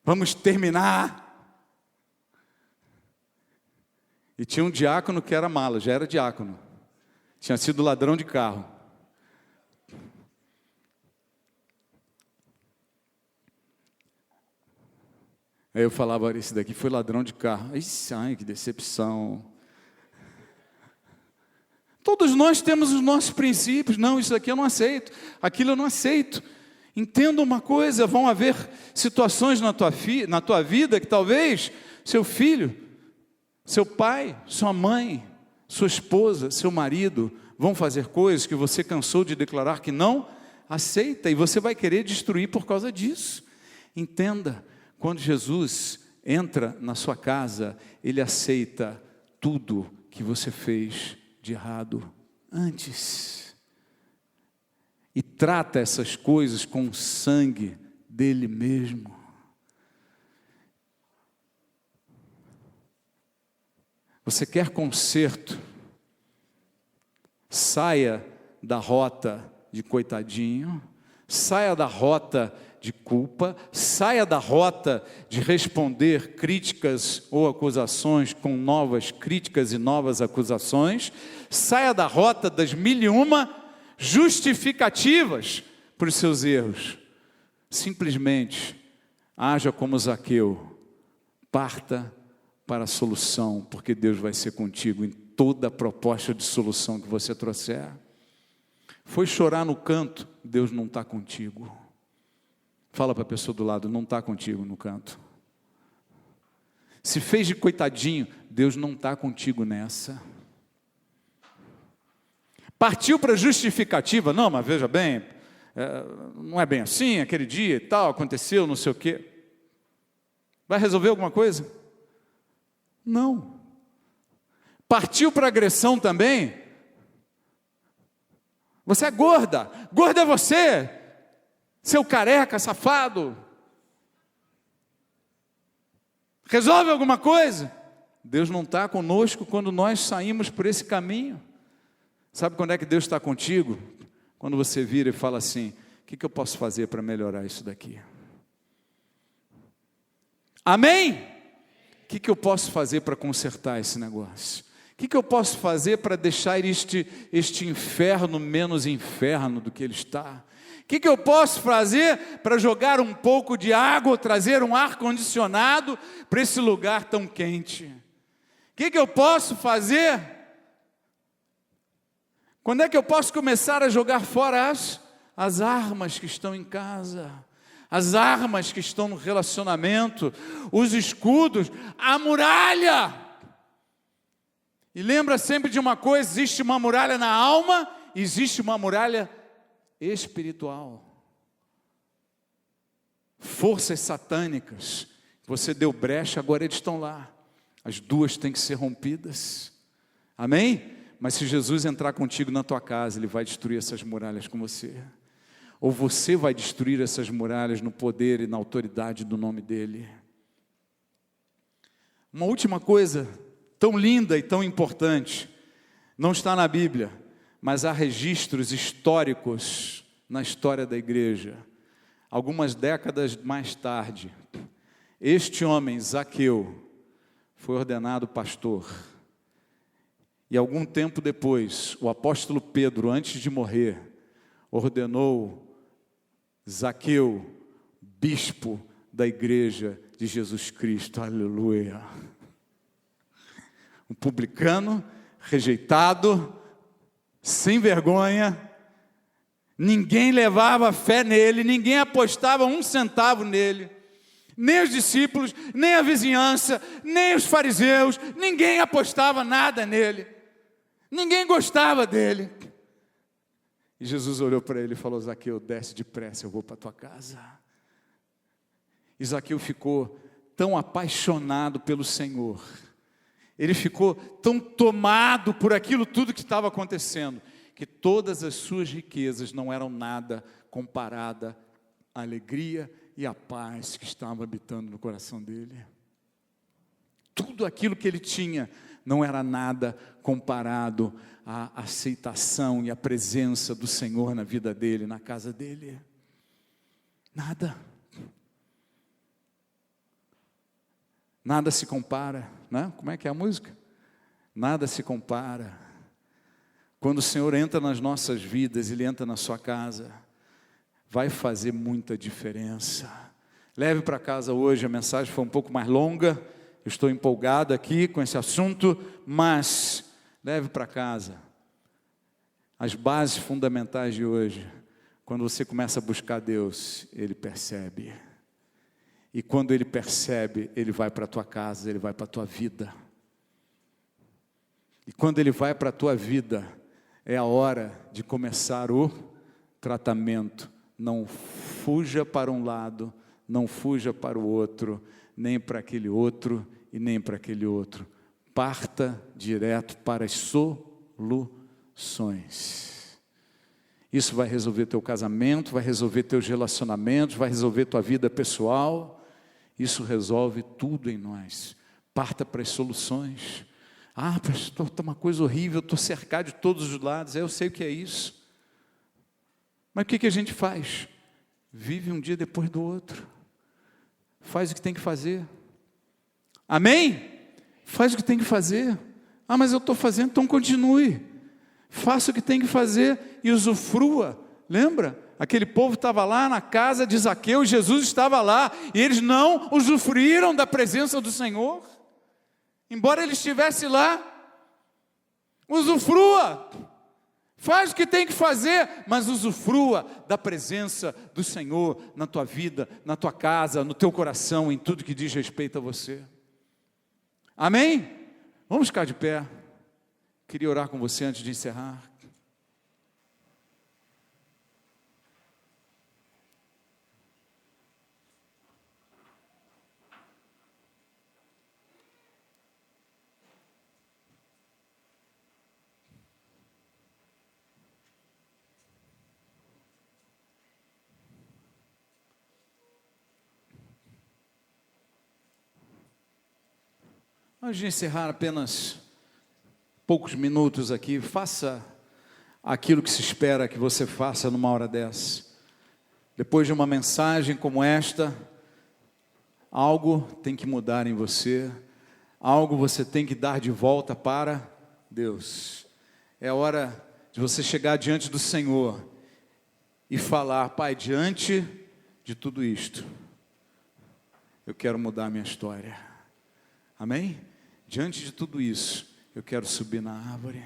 Vamos terminar. E tinha um diácono que era mala, já era diácono, tinha sido ladrão de carro. Aí eu falava, esse daqui foi ladrão de carro. Ai, que decepção. Todos nós temos os nossos princípios. Não, isso aqui eu não aceito, aquilo eu não aceito. Entenda uma coisa, vão haver situações na tua vida que talvez seu filho, seu pai, sua mãe, sua esposa, seu marido vão fazer coisas que você cansou de declarar que não aceita, e você vai querer destruir por causa disso. Entenda, quando Jesus entra na sua casa, Ele aceita tudo que você fez de errado antes. E trata essas coisas com o sangue dele mesmo. Você quer conserto? Saia da rota de coitadinho, saia da rota de culpa, saia da rota de responder críticas ou acusações com novas críticas e novas acusações, saia da rota das 1001 justificativas para os seus erros. Simplesmente haja como Zaqueu, parta para a solução, porque Deus vai ser contigo em toda a proposta de solução que você trouxer. Foi chorar no canto, Deus não está contigo. Fala para a pessoa do lado, não está contigo no canto. Se fez de coitadinho, Deus não está contigo nessa. Partiu para a justificativa, não, mas veja bem, não é bem assim, aquele dia e tal, aconteceu, não sei o quê. Vai resolver alguma coisa? Não. Partiu para agressão também? Você é gorda, gorda é você, seu careca, safado. Resolve alguma coisa? Deus não está conosco quando nós saímos por esse caminho. Sabe quando é que Deus está contigo? Quando você vira e fala assim, o que eu posso fazer para melhorar isso daqui? Amém? O que eu posso fazer para consertar esse negócio? O que eu posso fazer para deixar este inferno menos inferno do que ele está? O que eu posso fazer para jogar um pouco de água, trazer um ar-condicionado para esse lugar tão quente? O que eu posso fazer? Quando é que eu posso começar a jogar fora as armas que estão em casa? As armas que estão no relacionamento, os escudos, a muralha. E lembra sempre de uma coisa, existe uma muralha na alma, existe uma muralha espiritual. Forças satânicas, você deu brecha, agora eles estão lá. As duas têm que ser rompidas. Amém? Mas se Jesus entrar contigo na tua casa, Ele vai destruir essas muralhas com você. Ou você vai destruir essas muralhas no poder e na autoridade do nome dEle. Uma última coisa, tão linda e tão importante, não está na Bíblia, mas há registros históricos na história da igreja. Algumas décadas mais tarde, este homem, Zaqueu, foi ordenado pastor. E algum tempo depois, o apóstolo Pedro, antes de morrer, ordenou Zaqueu, bispo da igreja de Jesus Cristo, aleluia. Um publicano, rejeitado, sem vergonha, ninguém levava fé nele, ninguém apostava um centavo nele, nem os discípulos, nem a vizinhança, nem os fariseus, ninguém apostava nada nele, ninguém gostava dele. E Jesus olhou para ele e falou, Zaqueu, desce depressa, eu vou para a tua casa. E Zaqueu ficou tão apaixonado pelo Senhor, ele ficou tão tomado por aquilo tudo que estava acontecendo, que todas as suas riquezas não eram nada comparada à alegria e à paz que estava habitando no coração dele. Tudo aquilo que ele tinha não era nada comparado à aceitação e à presença do Senhor na vida dele, na casa dele. Nada. Nada se compara, né? Como é que é a música? Nada se compara. Quando o Senhor entra nas nossas vidas, Ele entra na sua casa, vai fazer muita diferença. Leve para casa hoje, a mensagem foi um pouco mais longa, eu estou empolgado aqui com esse assunto, mas leve para casa as bases fundamentais de hoje. Quando você começa a buscar Deus, Ele percebe. E quando Ele percebe, Ele vai para a tua casa, Ele vai para a tua vida. E quando Ele vai para a tua vida, é a hora de começar o tratamento. Não fuja para um lado, não fuja para o outro. nem para aquele outro e nem para aquele outro. Parta direto para as soluções. Isso vai resolver teu casamento, vai resolver teus relacionamentos, vai resolver tua vida pessoal. Isso resolve tudo em nós. Parta para as soluções. Ah, pastor, está uma coisa horrível, estou cercado de todos os lados. Eu sei o que é isso. Mas o que a gente faz? Vive um dia depois do outro. Faz o que tem que fazer. Amém? Faz o que tem que fazer. Ah, mas eu estou fazendo, então continue. Faça o que tem que fazer e usufrua. Lembra? Aquele povo estava lá na casa de Zaqueu, Jesus estava lá, e eles não usufruíram da presença do Senhor. Embora ele estivesse lá, usufrua. Faz o que tem que fazer, mas usufrua da presença do Senhor na tua vida, na tua casa, no teu coração, em tudo que diz respeito a você. Amém? Vamos ficar de pé. Queria orar com você antes de encerrar. Antes de encerrar, apenas poucos minutos aqui, faça aquilo que se espera que você faça numa hora dessa. Depois de uma mensagem como esta, algo tem que mudar em você, algo você tem que dar de volta para Deus. É hora de você chegar diante do Senhor e falar: Pai, diante de tudo isto, eu quero mudar a minha história. Amém? Diante de tudo isso, eu quero subir na árvore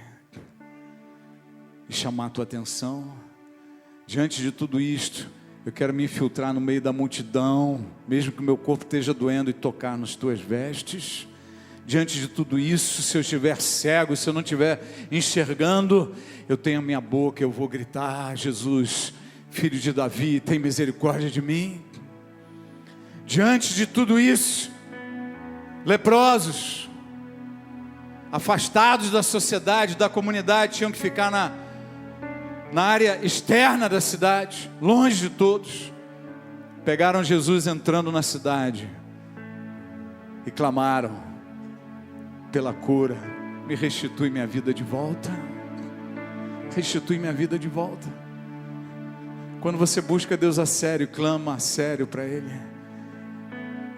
e chamar a tua atenção. Diante de tudo isto, eu quero me infiltrar no meio da multidão, mesmo que o meu corpo esteja doendo, e tocar nas tuas vestes. Diante de tudo isso, se eu estiver cego, se eu não estiver enxergando, eu tenho a minha boca, eu vou gritar: Jesus, filho de Davi, tem misericórdia de mim. Diante de tudo isso, leprosos, afastados da sociedade, da comunidade, tinham que ficar na área externa da cidade, longe de todos. Pegaram Jesus entrando na cidade e clamaram pela cura: me restitui minha vida de volta, restitui minha vida de volta. Quando você busca Deus a sério, clama a sério para Ele,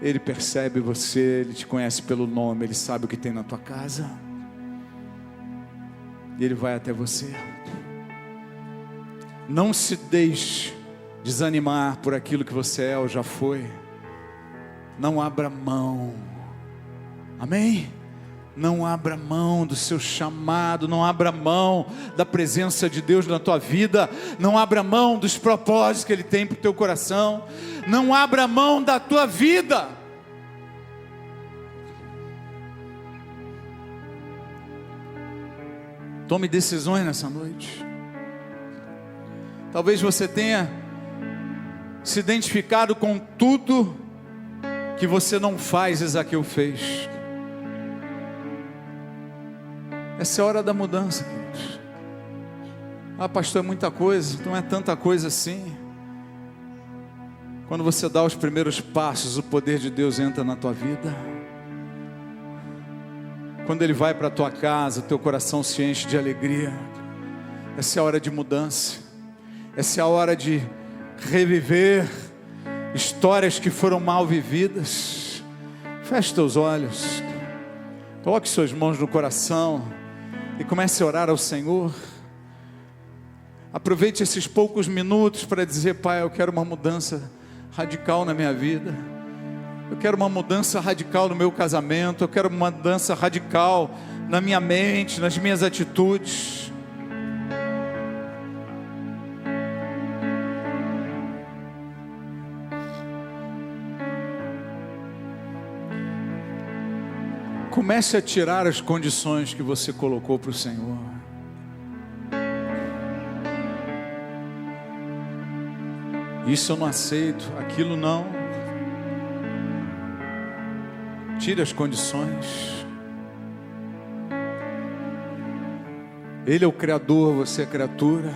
Ele percebe você, Ele te conhece pelo nome, Ele sabe o que tem na tua casa, e Ele vai até você. Não se deixe desanimar por aquilo que você é ou já foi. Não abra mão. Amém? Não abra mão do seu chamado, não abra mão da presença de Deus na tua vida, não abra mão dos propósitos que Ele tem para o teu coração, não abra mão da tua vida. Tome decisões nessa noite. Talvez você tenha se identificado com tudo que você não faz e Zaqueu fez. Essa é a hora da mudança, queridos. Ah, pastor, é muita coisa. Não é tanta coisa assim. Quando você dá os primeiros passos, o poder de Deus entra na tua vida. Quando Ele vai para a tua casa, teu coração se enche de alegria. Essa é a hora de mudança. Essa é a hora de reviver histórias que foram mal vividas. Feche teus olhos, coloque suas mãos no coração e comece a orar ao Senhor. Aproveite esses poucos minutos para dizer: Pai, eu quero uma mudança radical na minha vida. Eu quero uma mudança radical no meu casamento. Eu quero uma mudança radical na minha mente, nas minhas atitudes. Comece a tirar as condições que você colocou para o Senhor. Isso eu não aceito, aquilo não. Tire as condições. Ele é o Criador, você é criatura.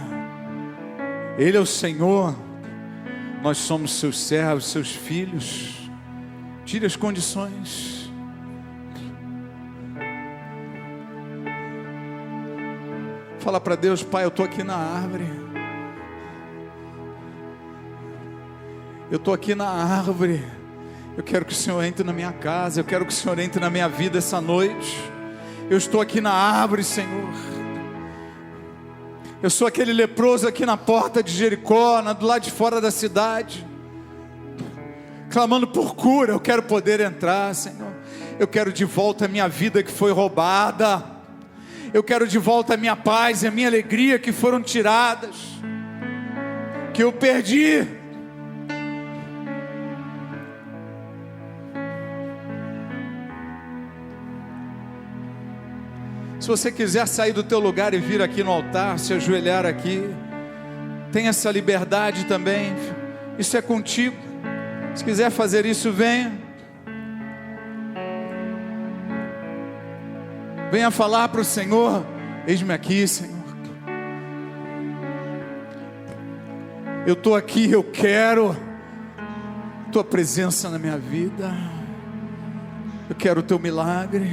Ele é o Senhor, nós somos seus servos, seus filhos. Tire as condições. Fala para Deus: Pai, eu estou aqui na árvore. Eu estou aqui na árvore. Eu quero que o Senhor entre na minha casa. Eu quero que o Senhor entre na minha vida essa noite. Eu estou aqui na árvore, Senhor. Eu sou aquele leproso aqui na porta de Jericó, do lado de fora da cidade, clamando por cura. Eu quero poder entrar, Senhor. Eu quero de volta a minha vida que foi roubada. Eu quero de volta a minha paz e a minha alegria que foram tiradas, que eu perdi. Se você quiser sair do teu lugar e vir aqui no altar, se ajoelhar aqui, tem essa liberdade também. Isso é contigo. Se quiser fazer isso, venha. Venha falar para o Senhor: eis-me aqui, Senhor. Eu estou aqui, eu quero Tua presença na minha vida. Eu quero o Teu milagre.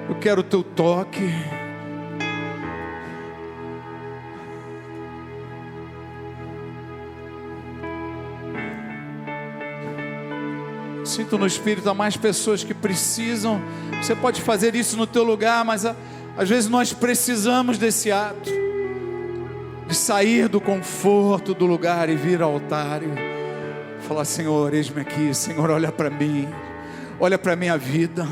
Eu quero o Teu toque. Sinto no Espírito, há mais pessoas que precisam. Você pode fazer isso no teu lugar, mas às vezes nós precisamos desse ato, de sair do conforto do lugar e vir ao altar e falar: Senhor, eis-me aqui. Senhor, olha para mim, olha para a minha vida,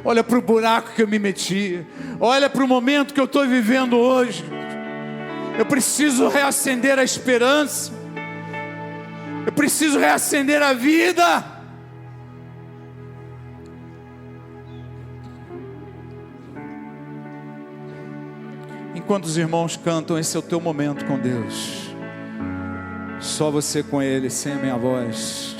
olha para o buraco que eu me meti, olha para o momento que eu estou vivendo hoje. Eu preciso reacender a esperança, eu preciso reacender a vida. Enquanto os irmãos cantam, esse é o teu momento com Deus. Só você com Ele, sem a minha voz.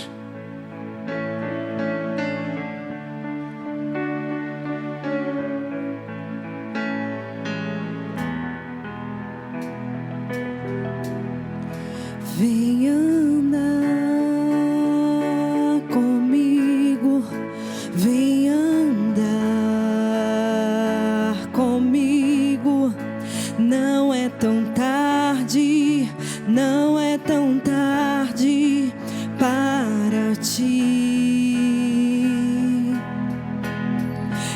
Vem andar comigo, vem andar comigo. Não é tão tarde, não é tão tarde para ti.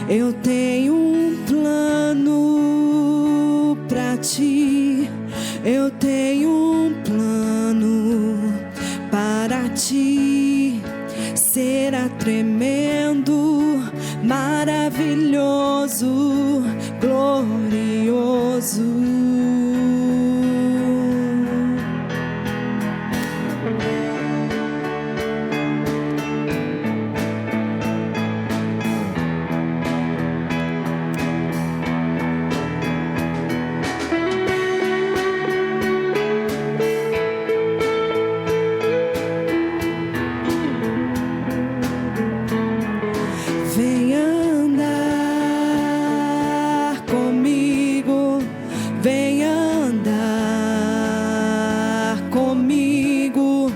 Eu tenho um plano para ti. Eu tenho um plano para ti. Será tremendo, maravilhoso, glorioso. Vem andar comigo, vem andar comigo.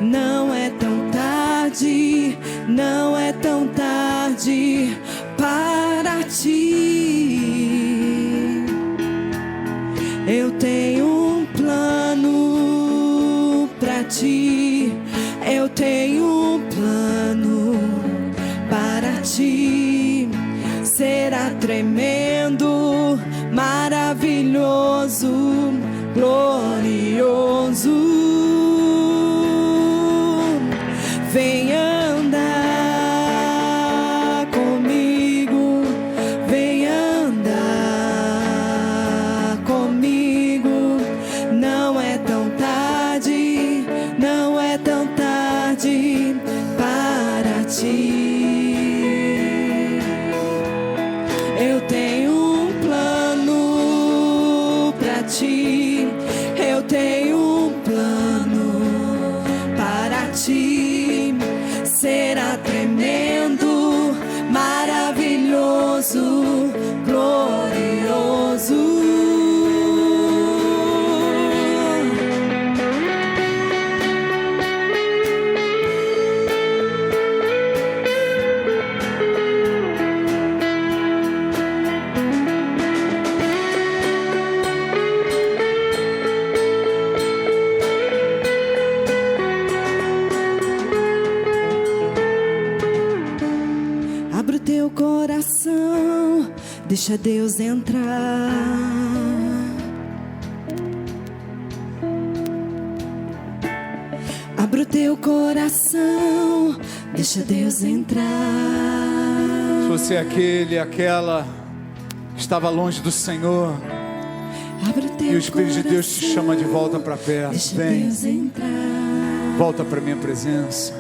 Não é tão tarde, não é tão tarde para ti. Eu tenho um plano para ti. Eu tenho um plano para ti. Será tremendo, maravilhoso, glorioso. Vem andar comigo, vem andar comigo. Não é tão tarde, não é tão tarde para ti. Eu tenho um plano para ti. Eu tenho um plano para ti. deixa Deus entrar. Abra o teu coração, deixa Deus entrar. Se você é aquele, aquela que estava longe do Senhor, Abra o teu e o Espírito de Deus te coração, chama de volta para perto. deixa Vem, Deus entrar. volta para minha presença.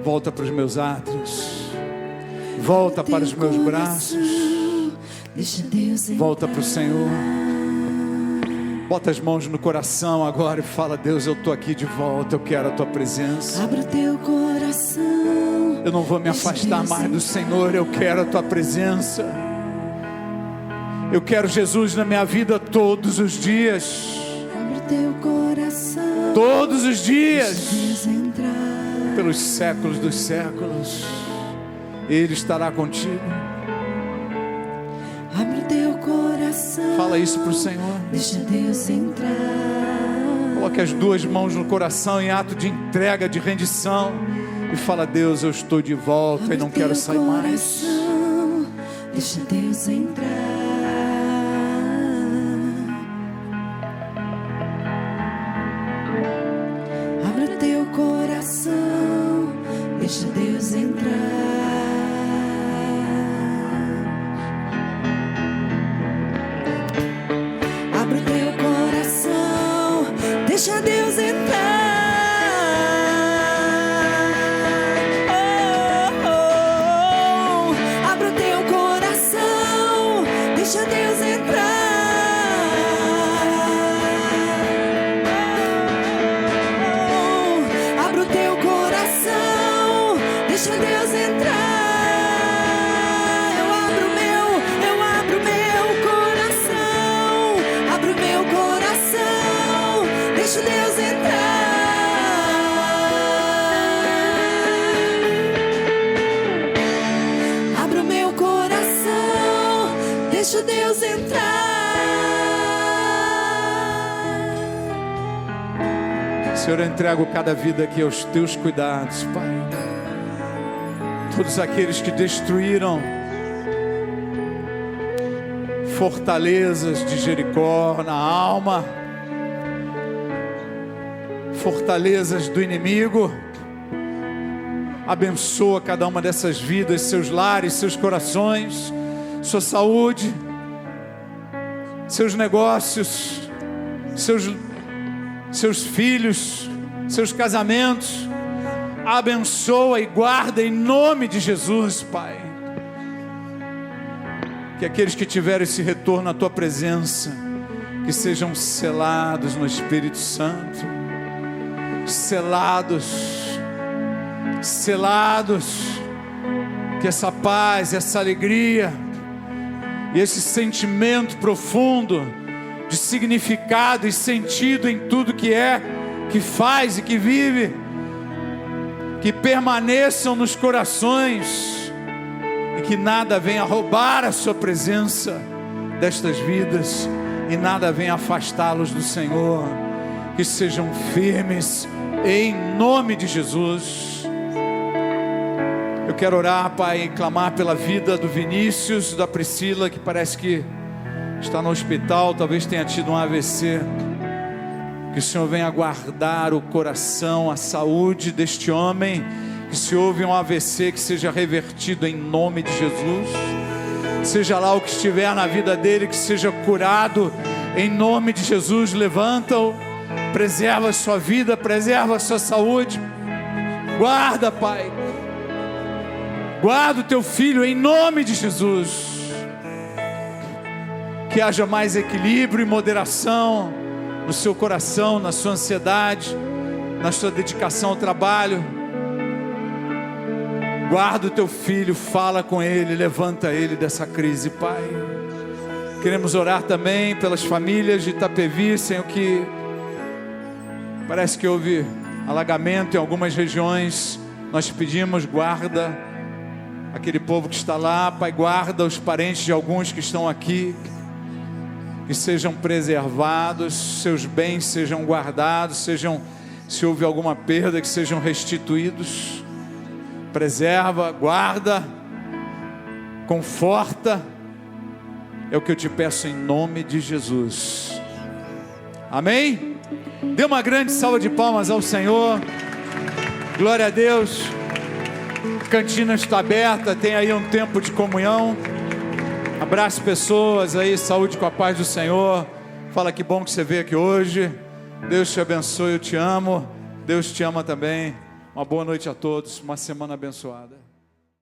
Volta para os meus átrios. Volta para os meus braços. Deixa Deus entrar. Volta para o Senhor. Bota as mãos no coração agora e fala: Deus, eu estou aqui de volta, eu quero a tua presença. Abra o teu coração. Eu não vou me afastar mais do Senhor, eu quero a tua presença. Eu quero Jesus na minha vida todos os dias. Abra o teu coração. Todos os Deixa dias. Deus entrar. Pelos séculos dos séculos, Ele estará contigo. Abra o teu coração. Fala isso para o Senhor. Deixa Deus entrar. Coloque as duas mãos no coração em ato de entrega, de rendição, e fala: Deus, eu estou de volta Abre e não o teu quero sair mais. coração, deixa Deus entrar. Abre o teu coração, deixa Deus entrar. Abre o teu coração, deixa Deus entrar. Oh, oh, oh. Abre o teu coração, deixa Deus entrar. Oh, abre o teu coração, deixa Deus entrar. Eu abro o meu coração. Abro o meu coração, deixa Deus entrar. Abro o meu coração, deixa Deus entrar. Senhor, eu entrego cada vida aqui aos teus cuidados, Pai. Todos aqueles que destruíram fortalezas de Jericó na alma, fortalezas do inimigo, abençoa cada uma dessas vidas, seus lares, seus corações, sua saúde, seus negócios, seus filhos, seus casamentos. Abençoa e guarda em nome de Jesus, Pai. Que aqueles que tiverem esse retorno à tua presença, que sejam selados no Espírito Santo, selados, que essa paz, essa alegria e esse sentimento profundo de significado e sentido em tudo que é, que faz e que vive, que permaneçam nos corações e que nada venha roubar a sua presença destas vidas e nada venha afastá-los do Senhor. Que sejam firmes em nome de Jesus. Eu quero orar, Pai, e clamar pela vida do Vinícius, da Priscila, que parece que está no hospital, talvez tenha tido um AVC. Que o Senhor venha guardar o coração, a saúde deste homem. Que se houve um AVC, que seja revertido em nome de Jesus. Seja lá o que estiver na vida dele, que seja curado em nome de Jesus. Levanta-o, preserva a sua vida, preserva a sua saúde. Guarda, Pai. Guarda o teu filho em nome de Jesus. Que haja mais equilíbrio e moderação no seu coração, na sua ansiedade, na sua dedicação ao trabalho. Guarda o teu filho, fala com ele, levanta ele dessa crise, Pai. Queremos orar também pelas famílias de Itapevi, Senhor, que parece que houve alagamento em algumas regiões. Nós te pedimos, guarda aquele povo que está lá, Pai, guarda os parentes de alguns que estão aqui, que sejam preservados, seus bens sejam guardados, se houve alguma perda, que sejam restituídos. Preserva, guarda, conforta. É o que eu te peço em nome de Jesus. Amém? Dê uma grande salva de palmas ao Senhor. Glória a Deus. A cantina está aberta, tem aí um tempo de comunhão. Abrace pessoas aí, saúde com a paz do Senhor. Fala que bom que você veio aqui hoje. Deus te abençoe, eu te amo. Deus te ama também. Uma boa noite a todos, uma semana abençoada.